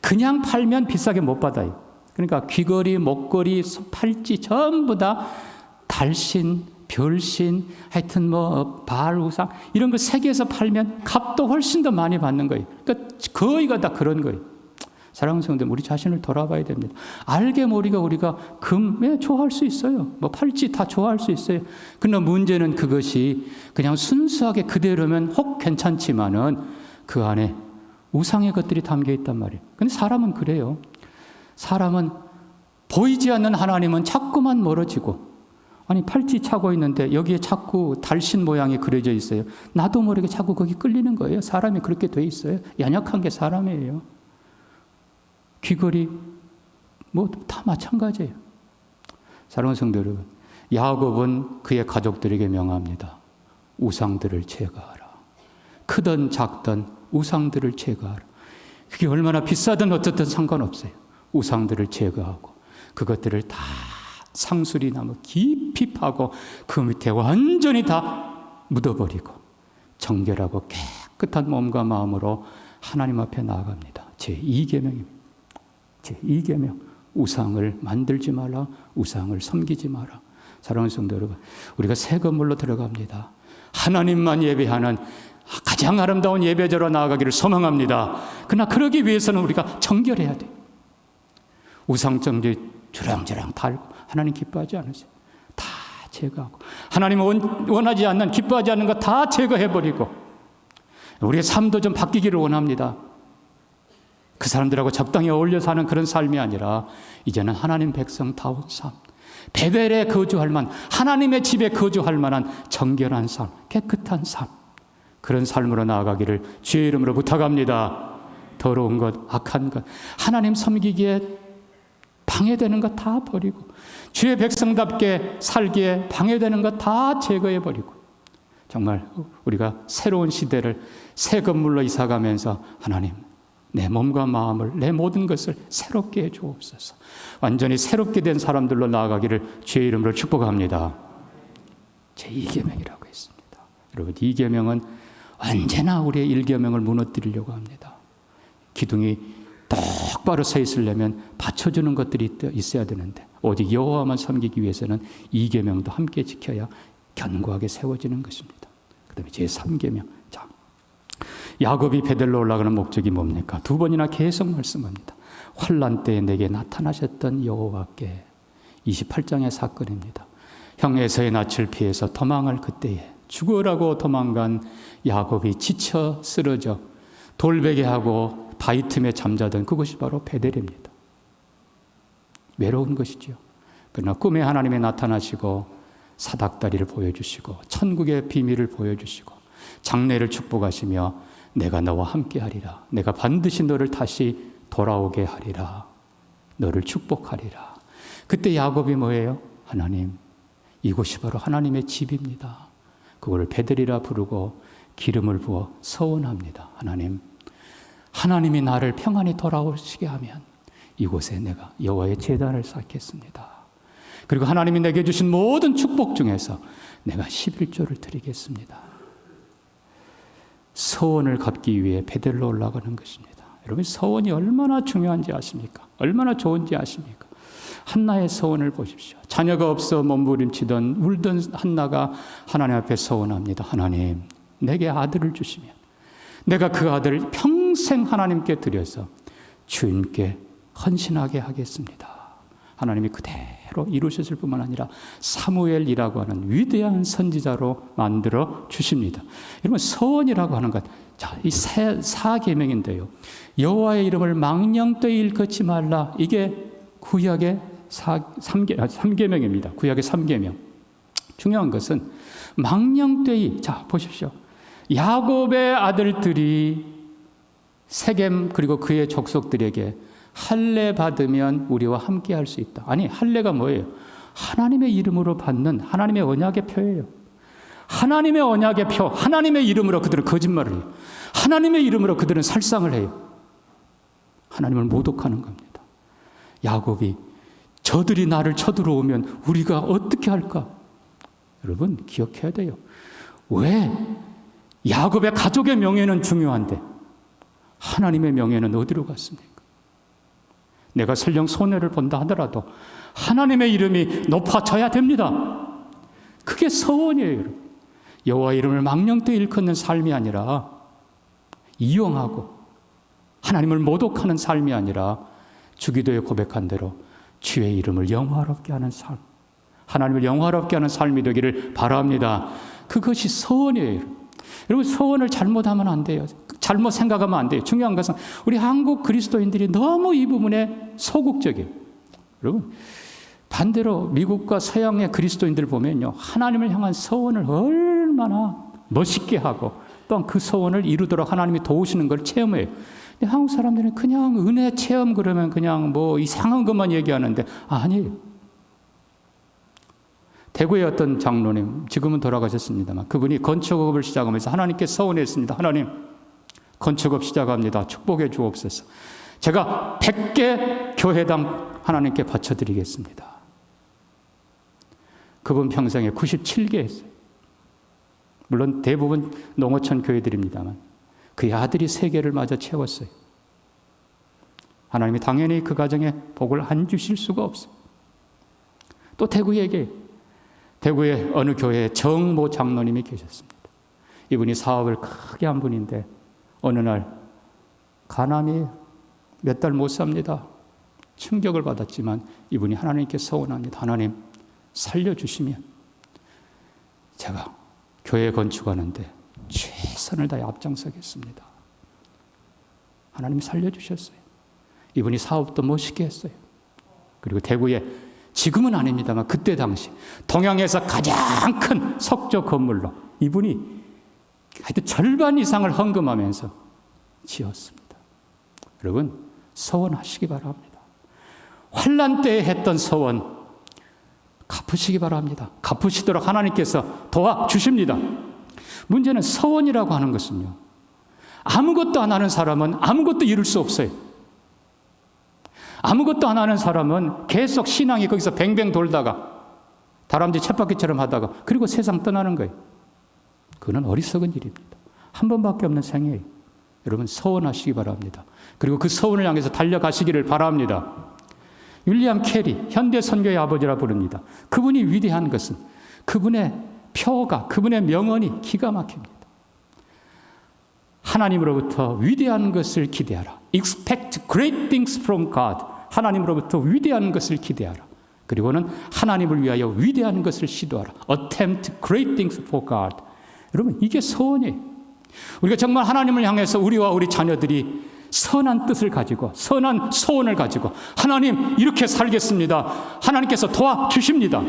그냥 팔면 비싸게 못 받아요. 그러니까 귀걸이, 목걸이, 팔찌 전부 다 달신, 별신, 하여튼 바알 우상 이런 걸 세계에서 팔면 값도 훨씬 더 많이 받는 거예요. 그러니까 거의가 다 그런 거예요. 사랑하는 성도들, 우리 자신을 돌아봐야 됩니다. 알게 모르게 우리가 금에 좋아할 수 있어요. 팔찌 다 좋아할 수 있어요. 그러나 문제는 그것이 그냥 순수하게 그대로면 혹 괜찮지만은 그 안에 우상의 것들이 담겨 있단 말이에요. 근데 사람은 그래요. 사람은 보이지 않는 하나님은 자꾸만 멀어지고, 아니 팔찌 차고 있는데 여기에 자꾸 달신 모양이 그려져 있어요. 나도 모르게 자꾸 거기 끌리는 거예요. 사람이 그렇게 돼 있어요. 연약한 게 사람이에요. 귀걸이 다 마찬가지예요. 사랑하는 성도 여러분, 야곱은 그의 가족들에게 명합니다. 우상들을 제거하라. 크든 작든 우상들을 제거하라. 그게 얼마나 비싸든 어쨌든 상관없어요. 우상들을 제거하고 그것들을 다 상수리 나무 깊이 파고 그 밑에 완전히 다 묻어버리고 정결하고 깨끗한 몸과 마음으로 하나님 앞에 나아갑니다. 제2계명입니다. 제2계명. 우상을 만들지 마라. 우상을 섬기지 마라. 사랑하는 성도 여러분, 우리가 새 건물로 들어갑니다. 하나님만 예배하는 가장 아름다운 예배자로 나아가기를 소망합니다. 그러나 그러기 위해서는 우리가 정결해야 돼요. 우상정죄 주렁주렁 달고 하나님 기뻐하지 않으세요. 다 제거하고 하나님 원하지 않는, 기뻐하지 않는 것 다 제거해버리고 우리의 삶도 좀 바뀌기를 원합니다. 그 사람들하고 적당히 어울려 사는 그런 삶이 아니라 이제는 하나님 백성다운 삶, 베델에 거주할 만, 하나님의 집에 거주할 만한 정결한 삶, 깨끗한 삶, 그런 삶으로 나아가기를 주의 이름으로 부탁합니다. 더러운 것, 악한 것, 하나님 섬기기에 방해되는 것 다 버리고 주의 백성답게 살기에 방해되는 것 다 제거해버리고 정말 우리가 새로운 시대를 새 건물로 이사가면서 하나님, 내 몸과 마음을, 내 모든 것을 새롭게 해주옵소서. 완전히 새롭게 된 사람들로 나아가기를 주의 이름으로 축복합니다. 제2계명이라고 했습니다. 여러분, 이 계명은 언제나 우리의 일계명을 무너뜨리려고 합니다. 기둥이 똑바로 서 있으려면 받쳐주는 것들이 있어야 되는데 오직 여호와만 섬기기 위해서는 이계명도 함께 지켜야 견고하게 세워지는 것입니다. 그 다음에 제3계명. 자, 야곱이 베델로 올라가는 목적이 뭡니까? 2번이나 계속 말씀합니다. 환난 때에 내게 나타나셨던 여호와께. 28장의 사건입니다. 형 에서의 낯을 피해서 도망을 그때에 죽으라고 도망간 야곱이 지쳐 쓰러져 돌베개하고 바위 틈에 잠자던 그것이 바로 베델입니다. 외로운 것이지요. 그러나 꿈에 하나님이 나타나시고 사닥다리를 보여주시고 천국의 비밀을 보여주시고 장래를 축복하시며 내가 너와 함께하리라. 내가 반드시 너를 다시 돌아오게 하리라. 너를 축복하리라. 그때 야곱이 뭐예요? 하나님, 이곳이 바로 하나님의 집입니다. 그걸 베델이라 부르고 기름을 부어 서원합니다. 하나님, 하나님이 나를 평안히 돌아오시게 하면 이곳에 내가 여호와의 제단을 쌓겠습니다. 그리고 하나님이 내게 주신 모든 축복 중에서 내가 11조를 드리겠습니다. 서원을 갚기 위해 베델로 올라가는 것입니다. 여러분, 서원이 얼마나 중요한지 아십니까? 얼마나 좋은지 아십니까? 한나의 서원을 보십시오. 자녀가 없어 몸부림치던 울던 한나가 하나님 앞에 서원합니다. 하나님, 내게 아들을 주시면 내가 그 아들을 평생 하나님께 드려서 주님께 헌신하게 하겠습니다. 하나님이 그대로 이루셨을 뿐만 아니라 사무엘이라고 하는 위대한 선지자로 만들어 주십니다. 여러분, 서원이라고 하는 것, 자, 이 4계명인데요. 여호와의 이름을 망령되이 일컫지 말라. 이게 구약의 3계명입니다. 구약의 3계명. 중요한 것은 망령되이, 자, 보십시오. 야곱의 아들들이 세겜 그리고 그의 족속들에게 할례 받으면 우리와 함께 할 수 있다. 아니, 할례가 뭐예요? 하나님의 이름으로 받는 하나님의 언약의 표예요. 하나님의 언약의 표, 하나님의 이름으로 그들은 거짓말을 해요. 하나님의 이름으로 그들은 살상을 해요. 하나님을 모독하는 겁니다. 야곱이 저들이 나를 쳐들어오면 우리가 어떻게 할까? 여러분, 기억해야 돼요. 왜 야곱의 가족의 명예는 중요한데 하나님의 명예는 어디로 갔습니까? 내가 설령 손해를 본다 하더라도 하나님의 이름이 높아져야 됩니다. 그게 서원이에요, 여러분. 여호와 이름을 망령되이 일컫는 삶이 아니라 이용하고 하나님을 모독하는 삶이 아니라 주기도에 고백한 대로 주의 이름을 영화롭게 하는 삶, 하나님을 영화롭게 하는 삶이 되기를 바랍니다. 그것이 서원이에요. 여러분, 서원을 잘못하면 안 돼요. 잘못 생각하면 안 돼요. 중요한 것은 우리 한국 그리스도인들이 너무 이 부분에 소극적이에요. 여러분, 반대로 미국과 서양의 그리스도인들 보면요, 하나님을 향한 서원을 얼마나 멋있게 하고 또한 그 서원을 이루도록 하나님이 도우시는 걸 체험해요. 근데 한국 사람들은 그냥 은혜 체험 그러면 그냥 뭐 이상한 것만 얘기하는데 아니에요. 대구의 어떤 장로님, 지금은 돌아가셨습니다만 그분이 건축업을 시작하면서 하나님께 서원했습니다. 하나님, 건축업 시작합니다. 축복해 주옵소서. 제가 100개 교회당 하나님께 바쳐드리겠습니다. 그분 평생에 97개 했어요. 물론 대부분 농어촌 교회들입니다만 그의 아들이 3개를 마저 채웠어요. 하나님이 당연히 그 가정에 복을 안 주실 수가 없어요. 또 대구에 어느 교회에 정모 장로님이 계셨습니다. 이분이 사업을 크게 한 분인데 어느 날 가남이 몇 달 못 삽니다. 충격을 받았지만 이분이 하나님께 서원합니다. 하나님, 살려주시면 제가 교회 건축하는데 최선을 다해 앞장서겠습니다. 하나님이 살려주셨어요. 이분이 사업도 멋있게 했어요. 그리고 대구에 지금은 아닙니다만 그때 당시 동양에서 가장 큰 석조 건물로 이분이 하여튼 절반 이상을 헌금하면서 지었습니다. 여러분, 서원하시기 바랍니다. 환난 때에 했던 서원 갚으시기 바랍니다. 갚으시도록 하나님께서 도와주십니다. 문제는 서원이라고 하는 것은요, 아무것도 안 하는 사람은 아무것도 이룰 수 없어요. 아무것도 안 하는 사람은 계속 신앙이 거기서 뱅뱅 돌다가 다람쥐 쳇바퀴처럼 하다가 그리고 세상 떠나는 거예요. 그건 어리석은 일입니다. 한 번밖에 없는 생이에요. 여러분 서원하시기 바랍니다. 그리고 그 서원을 향해서 달려가시기를 바랍니다. 윌리엄 캐리, 현대 선교의 아버지라 부릅니다. 그분이 위대한 것은 그분의 표가, 그분의 명언이 기가 막힙니다. 하나님으로부터 위대한 것을 기대하라. Expect great things from God. 하나님으로부터 위대한 것을 기대하라. 그리고는 하나님을 위하여 위대한 것을 시도하라. Attempt great things for God. 여러분 이게 소원이에요. 우리가 정말 하나님을 향해서 우리와 우리 자녀들이 선한 뜻을 가지고 선한 소원을 가지고 하나님 이렇게 살겠습니다. 하나님께서 도와주십니다.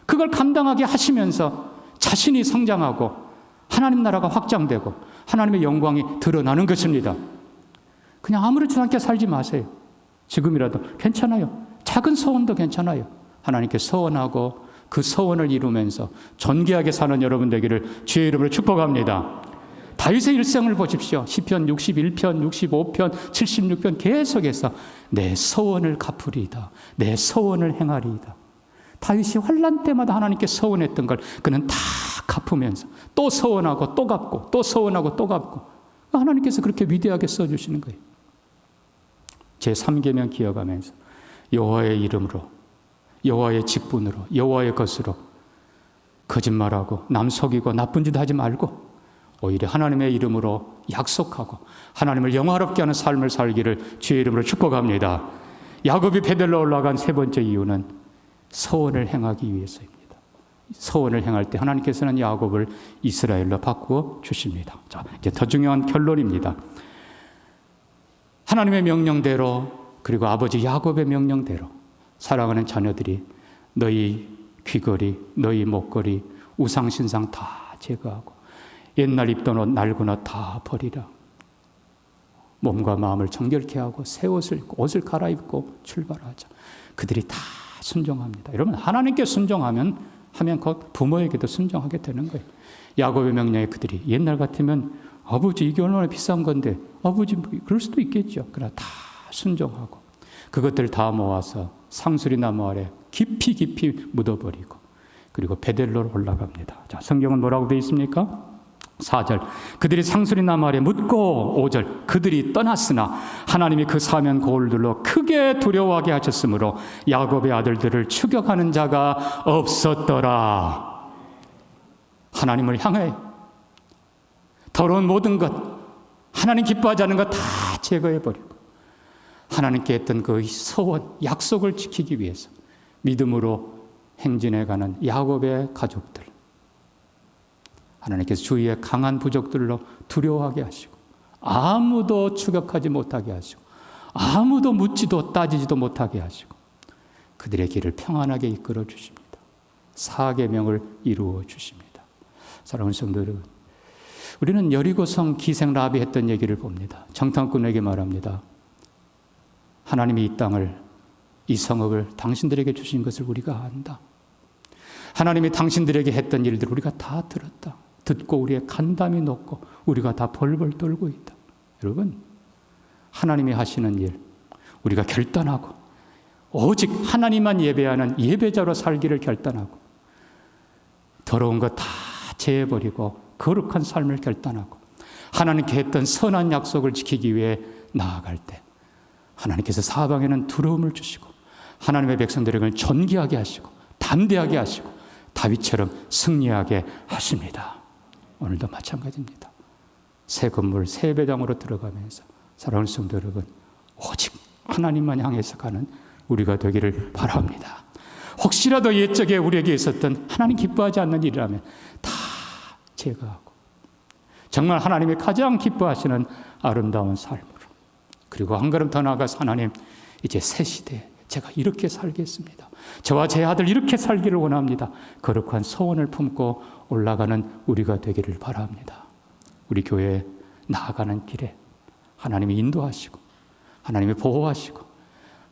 그걸 감당하게 하시면서 자신이 성장하고 하나님 나라가 확장되고 하나님의 영광이 드러나는 것입니다. 그냥 아무렇지 않게 살지 마세요. 지금이라도 괜찮아요. 작은 소원도 괜찮아요. 하나님께 소원하고 그 소원을 이루면서 존귀하게 사는 여러분 되기를 주의 이름으로 축복합니다. 다윗의 일생을 보십시오. 시편 61편, 65편, 76편 계속해서 내 소원을 갚으리이다. 내 소원을 행하리이다. 다윗이 환난 때마다 하나님께 소원했던 걸 그는 다 갚으면서 또 소원하고 또 갚고 또 소원하고 또 갚고 하나님께서 그렇게 위대하게 써주시는 거예요. 제3계명 기억하면서 여호와의 이름으로 여호와의 직분으로 여호와의 것으로 거짓말하고 남 속이고 나쁜 짓 하지 말고 오히려 하나님의 이름으로 약속하고 하나님을 영화롭게 하는 삶을 살기를 주의 이름으로 축복합니다. 야곱이 베델로 올라간 세 번째 이유는 소원을 행하기 위해서입니다. 소원을 행할 때 하나님께서는 야곱을 이스라엘로 바꾸어 주십니다. 자, 이제 더 중요한 결론입니다. 하나님의 명령대로 그리고 아버지 야곱의 명령대로 사랑하는 자녀들이 너희 귀걸이, 너희 목걸이, 우상신상 다 제거하고 옛날 입던 옷, 낡은 옷 다 버리라. 몸과 마음을 정결케 하고 새 옷을 입고 옷을 갈아입고 출발하자. 그들이 다 순종합니다. 여러분 하나님께 순종하면 곧 부모에게도 순종하게 되는 거예요. 야곱의 명령에 그들이 옛날 같으면 아버지 이게 얼마나 비싼 건데 아버지 그럴 수도 있겠죠. 그러나 다 순종하고 그것들 다 모아서 상수리 나무 아래 깊이 묻어버리고 그리고 베델로로 올라갑니다. 자, 성경은 뭐라고 되어 있습니까? 4절 그들이 상수리 나무 아래 묻고 5절 그들이 떠났으나 하나님이 그 사면 거울들로 크게 두려워하게 하셨으므로 야곱의 아들들을 추격하는 자가 없었더라. 하나님을 향해 더러운 모든 것 하나님 기뻐하지 않는 것 다 제거해버리고 하나님께 했던 그 소원 약속을 지키기 위해서 믿음으로 행진해가는 야곱의 가족들 하나님께서 주위의 강한 부족들로 두려워하게 하시고 아무도 추격하지 못하게 하시고 아무도 묻지도 따지지도 못하게 하시고 그들의 길을 평안하게 이끌어 주십니다. 4계명을 이루어 주십니다. 사랑하는 성도 여러분, 우리는 여리고성 기생 라합이 했던 얘기를 봅니다. 정탐꾼에게 말합니다. 하나님이 이 땅을 이 성읍을 당신들에게 주신 것을 우리가 안다. 하나님이 당신들에게 했던 일들 우리가 다 들었다. 듣고 우리의 간담이 높고 우리가 다 벌벌 떨고 있다. 여러분 하나님이 하시는 일 우리가 결단하고 오직 하나님만 예배하는 예배자로 살기를 결단하고 더러운 거 다 제해버리고 거룩한 삶을 결단하고 하나님께 했던 선한 약속을 지키기 위해 나아갈 때 하나님께서 사방에는 두려움을 주시고 하나님의 백성들에게는 존귀하게 하시고 담대하게 하시고 다윗처럼 승리하게 하십니다. 오늘도 마찬가지입니다. 새 건물, 새 예배당으로 들어가면서 사랑하는 성도 여러분, 오직 하나님만 향해서 가는 우리가 되기를 바랍니다. 혹시라도 옛적에 우리에게 있었던 하나님 기뻐하지 않는 일이라면 다 제거하고 정말 하나님이 가장 기뻐하시는 아름다운 삶으로 그리고 한 걸음 더 나아가서 하나님 이제 새 시대에 제가 이렇게 살겠습니다. 저와 제 아들 이렇게 살기를 원합니다. 거룩한 소원을 품고 올라가는 우리가 되기를 바랍니다. 우리 교회에 나아가는 길에 하나님이 인도하시고 하나님이 보호하시고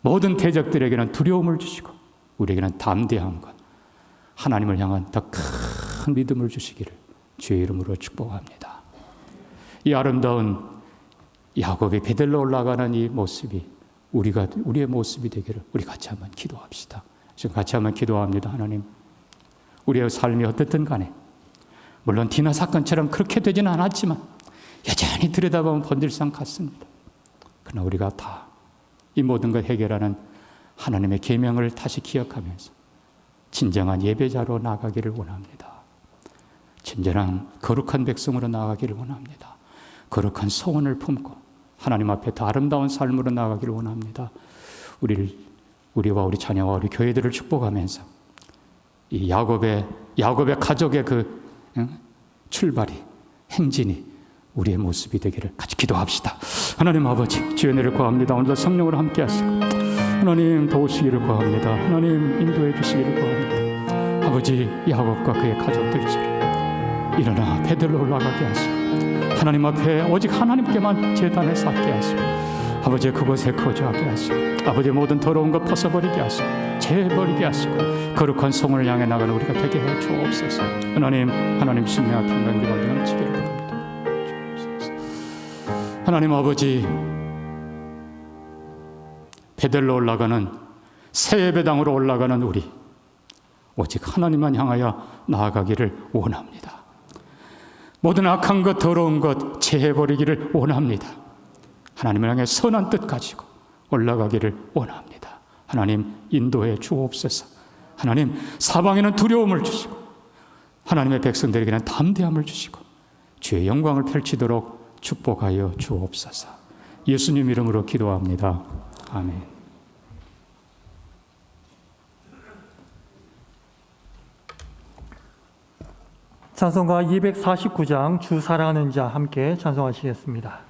모든 대적들에게는 두려움을 주시고 우리에게는 담대함과 하나님을 향한 더 큰 믿음을 주시기를 주의 이름으로 축복합니다. 이 아름다운 야곱이 베델로 올라가는 이 모습이 우리의 모습이 되기를 우리 같이 한번 기도합시다. 지금 같이 한번 기도합니다. 하나님, 우리의 삶이 어떻든 간에 물론 디나 사건처럼 그렇게 되지는 않았지만 여전히 들여다보면 본질상 같습니다. 그러나 우리가 다 이 모든 걸 해결하는 하나님의 계명을 다시 기억하면서 진정한 예배자로 나가기를 원합니다. 진정한 거룩한 백성으로 나가기를 원합니다. 거룩한 소원을 품고 하나님 앞에 더 아름다운 삶으로 나가기를 원합니다. 우리와 우리 자녀와 우리 교회들을 축복하면서 이 야곱의 가족의 그 출발이, 행진이 우리의 모습이 되기를 같이 기도합시다. 하나님 아버지, 주의 은혜를 구합니다. 오늘도 성령으로 함께 하시고 하나님 도우시기를 구합니다. 하나님 인도해 주시기를 구합니다. 아버지, 야곱과 그의 가족들처럼 일어나 베들로 올라가게 하시고 하나님 앞에 오직 하나님께만 제단을 쌓게 하시고 아버지 그곳에 거주하게 하시고 아버지 모든 더러운 것 벗어버리게 하시고 재버리게 하시고 거룩한 성을 향해 나가는 우리가 되게 해 주옵소서. 하나님 신명과 평강이 넘치기를 원합니다. 하나님 아버지, 베델로 올라가는 새 예배당으로 올라가는 우리 오직 하나님만 향하여 나아가기를 원합니다. 모든 악한 것, 더러운 것 제해버리기를 원합니다. 하나님을 향해 선한 뜻 가지고 올라가기를 원합니다. 하나님 인도해 주옵소서. 하나님 사방에는 두려움을 주시고 하나님의 백성들에게는 담대함을 주시고 주의 영광을 펼치도록 축복하여 주옵소서. 예수님 이름으로 기도합니다. 아멘. 찬송가 249장 주 사랑하는 자 함께 찬송하시겠습니다.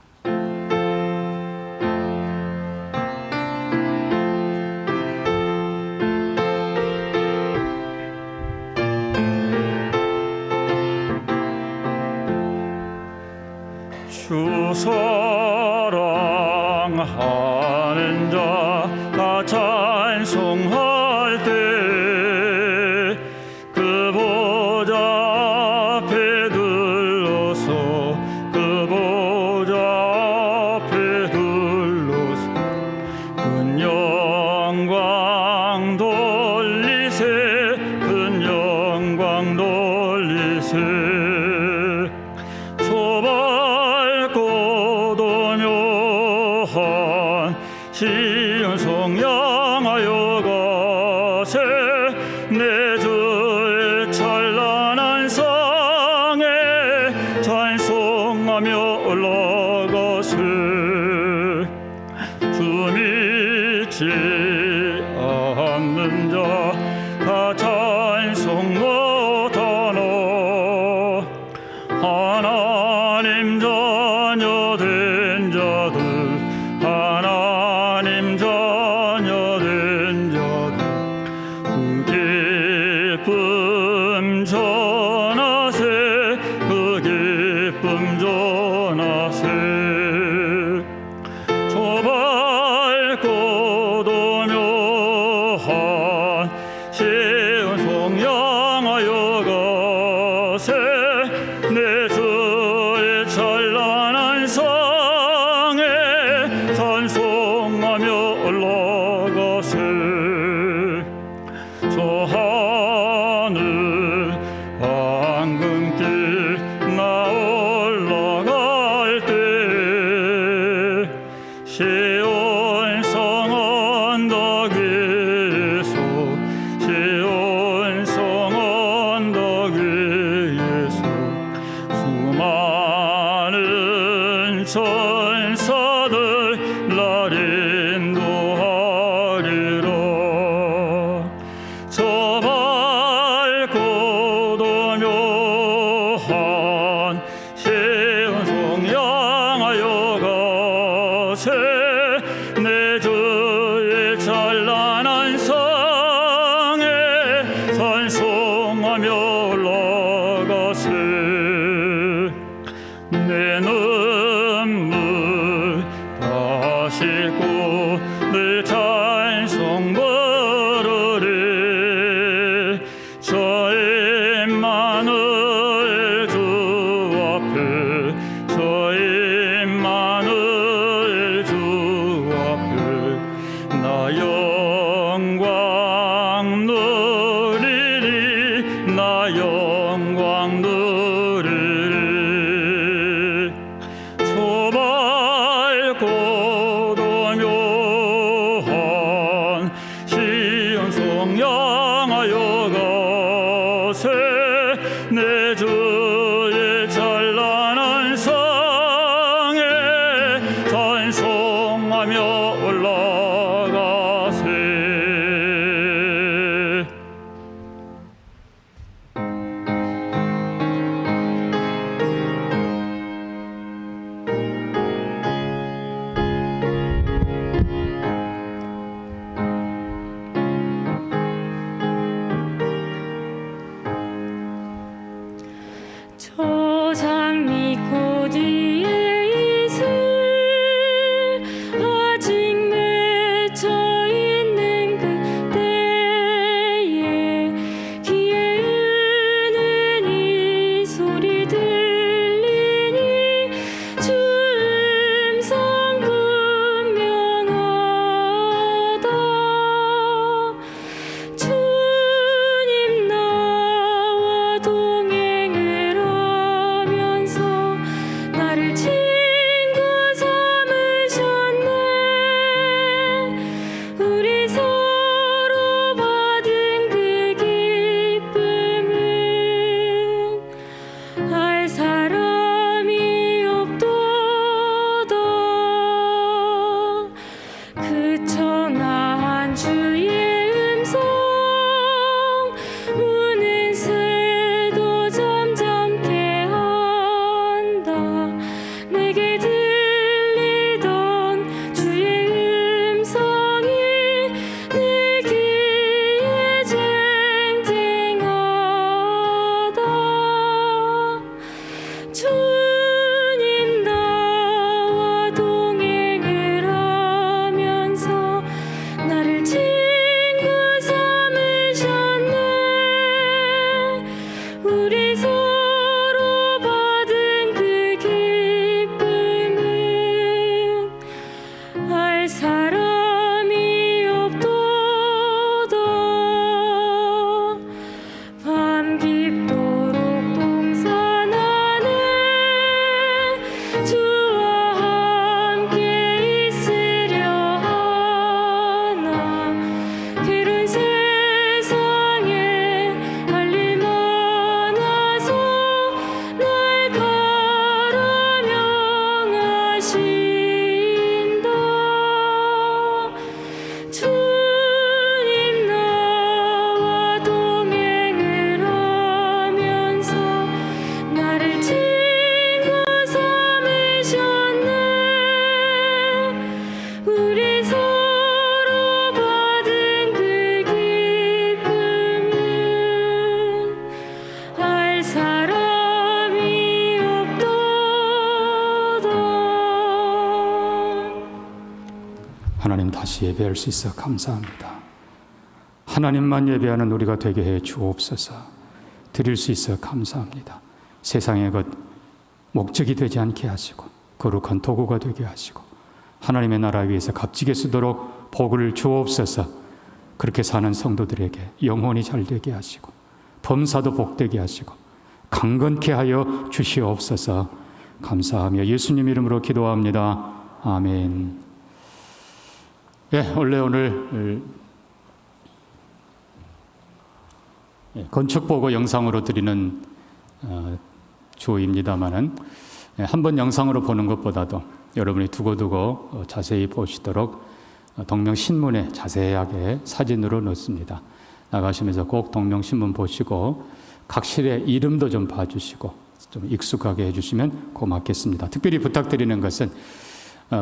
주 사랑하는 자 다 찬송할 때 그 보좌 앞에 들러서 그 보좌 앞에 들러서 큰 영광 돌리세 큰 영광 돌리세 시온 성향하여 가세 내 주의 찬란한 상에 찬송하며 올라가세 주 믿지 않는 자 다 찬송 못하나 하나님 자녀 된 자들 하나님 자녀 된 자들 그 기쁨 전하세 그 기쁨 전하세 저 밝고 도묘한 시온 성향하여 가세 내 주의 찬란한 상에 찬송하며 올라가세 저 하늘 황금길 나 올라갈 때 시온 성 언덕 위에서 시온 성 언덕 위에서 수많은 천사들 날 인도하리라 저 밝고 도묘한 시온 성 향하여 가세 내 주의 찬란한 상에 찬송하며 올라가세 내 눈물 주님 나와 동행을 하면서 나를 친구 삼으셨네. 우리 서로 받은 그 기쁨은 알 사람이 없도다. 밤 깊도록 동산 안에 주와 함께 있으려 하나. 길은 세상에 할 일 많아서 날 가라 명하신다. 주님 나와 동행을 하면서 나를 친구 삼으셨네. 우리 서로 받은 그 기쁨은 알 사람이 없도다. 하나님 다시 예배할 수 있어 감사합니다. 하나님만 예배하는 우리가 되게 해 주옵소서. 드릴 수 있어 감사합니다. 세상의 것 목적이 되지 않게 하시고 거룩한 도구가 되게 하시고 하나님의 나라 위해서 값지게 쓰도록 복을 주옵소서. 그렇게 사는 성도들에게 영혼이 잘 되게 하시고 범사도 복되게 하시고 강건케 하여 주시옵소서. 감사하며 예수님 이름으로 기도합니다. 아멘. 원래 오늘 건축보고 영상으로 드리는 주입니다만은 한번 영상으로 보는 것보다도 여러분이 두고두고 자세히 보시도록 동명신문에 자세하게 사진으로 넣습니다. 나가시면서 꼭 동명신문 보시고 각 실의 이름도 좀 봐주시고 좀 익숙하게 해주시면 고맙겠습니다. 특별히 부탁드리는 것은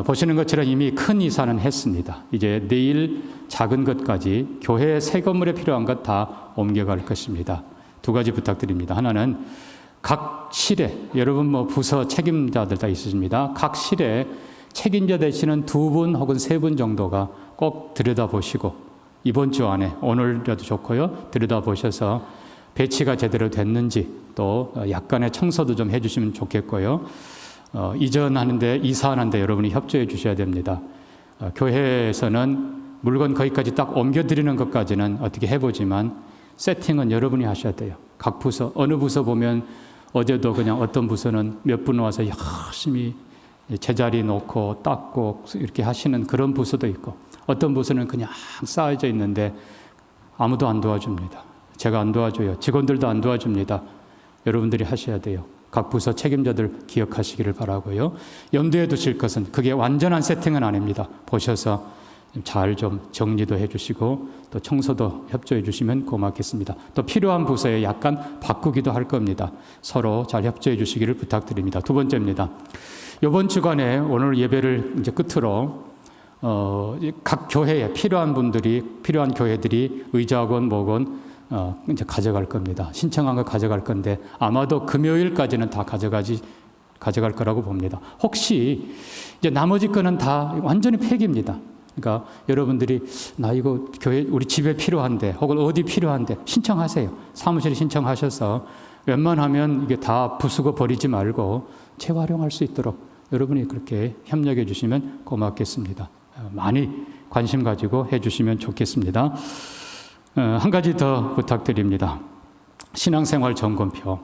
보시는 것처럼 이미 큰 이사는 했습니다. 이제 내일 작은 것까지 교회 새 건물에 필요한 것 다 옮겨갈 것입니다. 두 가지 부탁드립니다. 하나는 각 실에, 여러분 부서 책임자들 다 있으십니다. 각 실에 책임자 되시는 2분 혹은 3분 정도가 꼭 들여다보시고 이번 주 안에, 오늘이라도 좋고요, 들여다보셔서 배치가 제대로 됐는지 또 약간의 청소도 좀 해주시면 좋겠고요. 이전하는데, 이사하는데 여러분이 협조해 주셔야 됩니다. 교회에서는 물건 거기까지 딱 옮겨드리는 것까지는 어떻게 해보지만 세팅은 여러분이 하셔야 돼요. 각 부서, 어느 부서 보면 어제도 그냥 어떤 부서는 몇 분 와서 열심히 제자리 놓고 닦고 이렇게 하시는 그런 부서도 있고, 어떤 부서는 그냥 쌓여져 있는데 아무도 안 도와줍니다. 제가 안 도와줘요. 직원들도 안 도와줍니다. 여러분들이 하셔야 돼요. 각 부서 책임자들 기억하시기를 바라고요. 염두에 두실 것은 그게 완전한 세팅은 아닙니다. 보셔서 잘 좀 정리도 해주시고 또 청소도 협조해 주시면 고맙겠습니다. 또 필요한 부서에 약간 바꾸기도 할 겁니다. 서로 잘 협조해 주시기를 부탁드립니다. 두 번째입니다. 이번 주간에 오늘 예배를 이제 끝으로 각 교회에 필요한 분들이, 필요한 교회들이 의자건 뭐건 이제 가져갈 겁니다. 신청한 거 가져갈 건데 아마도 금요일까지는 다 가져갈 거라고 봅니다. 혹시 이제 나머지 거는 다 완전히 폐기입니다. 그러니까 여러분들이 나 이거 교회 우리 집에 필요한데 혹은 어디 필요한데 신청하세요. 사무실에 신청하셔서 웬만하면 이게 다 부수고 버리지 말고 재활용할 수 있도록 여러분이 그렇게 협력해 주시면 고맙겠습니다. 많이 관심 가지고 해 주시면 좋겠습니다. 한 가지 더 부탁드립니다. 신앙생활 점검표.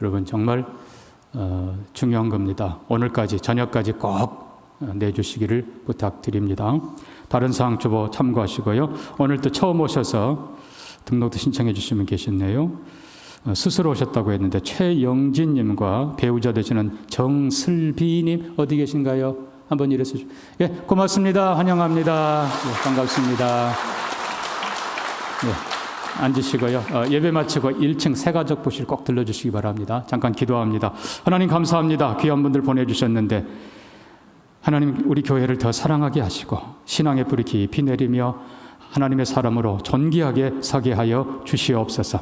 여러분 정말 중요한 겁니다. 오늘까지, 저녁까지 꼭 내주시기를 부탁드립니다. 다른 사항 주보 참고하시고요. 오늘 또 처음 오셔서 등록도 신청해 주시면 계시네요. 스스로 오셨다고 했는데 최영진님과 배우자 되시는 정슬비님 어디 계신가요? 한번 일어서 주시죠. 예, 고맙습니다. 환영합니다. 예, 반갑습니다. 예, 앉으시고요. 예배 마치고 1층 새가족부실 꼭 들러주시기 바랍니다. 잠깐 기도합니다. 하나님 감사합니다. 귀한 분들 보내주셨는데 하나님 우리 교회를 더 사랑하게 하시고 신앙의 뿌리 깊이 내리며 하나님의 사람으로 존귀하게 서게 하여 주시옵소서.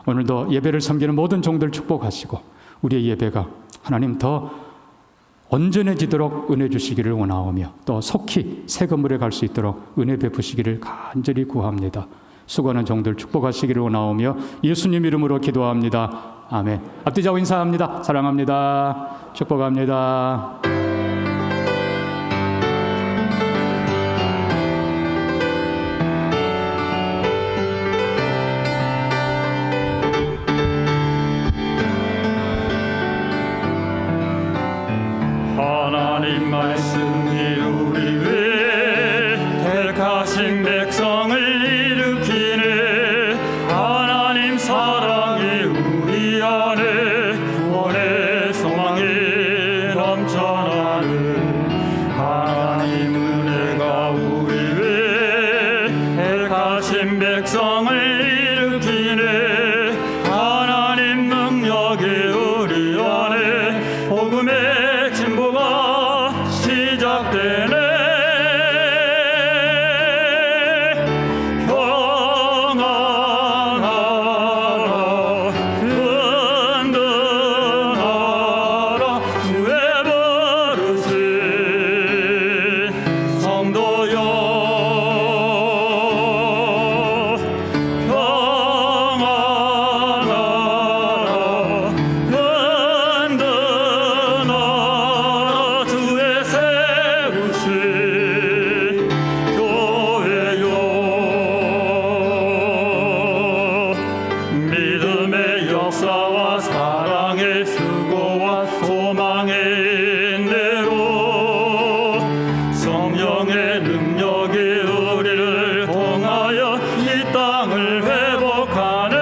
오늘도 예배를 섬기는 모든 종들 축복하시고 우리의 예배가 하나님 더 온전해지도록 은혜 주시기를 원하오며 또 속히 새 건물에 갈 수 있도록 은혜 베푸시기를 간절히 구합니다. 수고하는 종들 축복하시기를 원하오며 예수님 이름으로 기도합니다. 아멘. 앞뒤 좌우 인사합니다. 사랑합니다. 축복합니다. 하나님 말씀이 우리 위에 택하신 백성을 일으키네. 하나님 사랑이 우리 안에 구원의 소망이 넘쳐나네. 하나님 은혜가 우리 위에 택하신 백성을 일으키네. 하나님 능력이 우리 안에 복음의 진보가 시작되네. 평안하라 든든하라 주의 버릇이 성도여. 평안하라 든든하라 주의 세우신 교회요. 믿음의 역사와 사랑의 수고와 소망의 인내로 성령의 능력이 우리를 통하여 이 땅을 회복하네.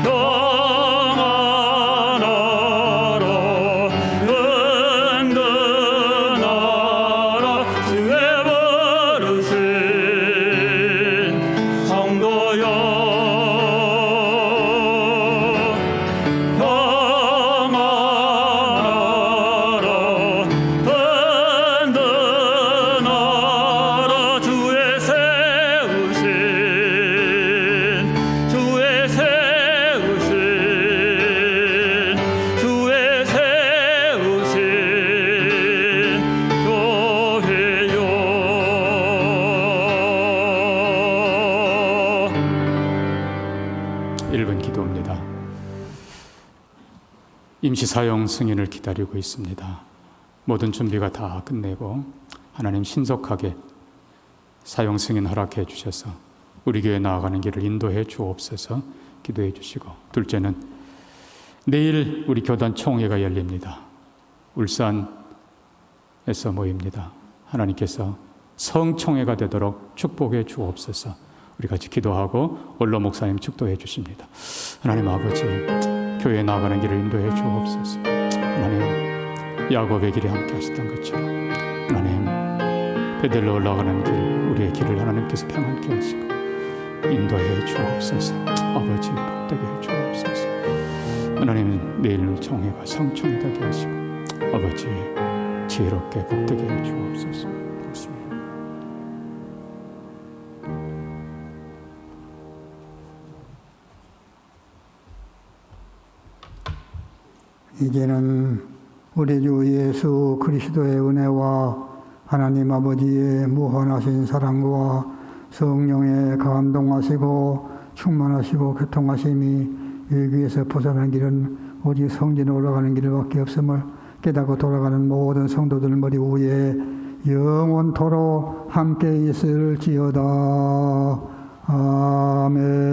평안하라 든든하라 주의 버릇인 성도여. 평안하라 든든하라 주의 세우신 주의 세우신 주의 세우신 교회요. 1분 기도입니다. 임시 사용 승인을 기다리고 있습니다. 모든 준비가 다 끝내고 하나님 신속하게 사용 승인 허락해 주셔서 우리 교회 나아가는 길을 인도해 주옵소서. 기도해 주시고, 둘째는 내일 우리 교단 총회가 열립니다. 울산에서 모입니다. 하나님께서 성총회가 되도록 축복해 주옵소서. 우리 같이 기도하고 원로 목사님 축도해 주십니다. 하나님 아버지, 교회에 나아가는 길을 인도해 주옵소서. 하나님, 야곱의 길에 함께 하셨던 것처럼 하나님, 베델로 올라가는 길, 우리의 길을 하나님께서 평안케 하시고 인도해 주옵소서. 아버지, 복되게 해 주옵소서. 하나님, 내일 총회가 성총회 되게 하시고 아버지, 지혜롭게 복되게 해 주옵소서. 그렇습니다. 이제는 우리 주 예수 그리스도의 은혜와 하나님 아버지의 무한하신 사랑과 성령의 감동하시고 충만하시고 교통하심이 여기에서 벗어나는 길은 오직 성전에 올라가는 길밖에 없음을 깨닫고 돌아가는 모든 성도들 머리 위에 영원토록 함께 있을지어다. 아멘.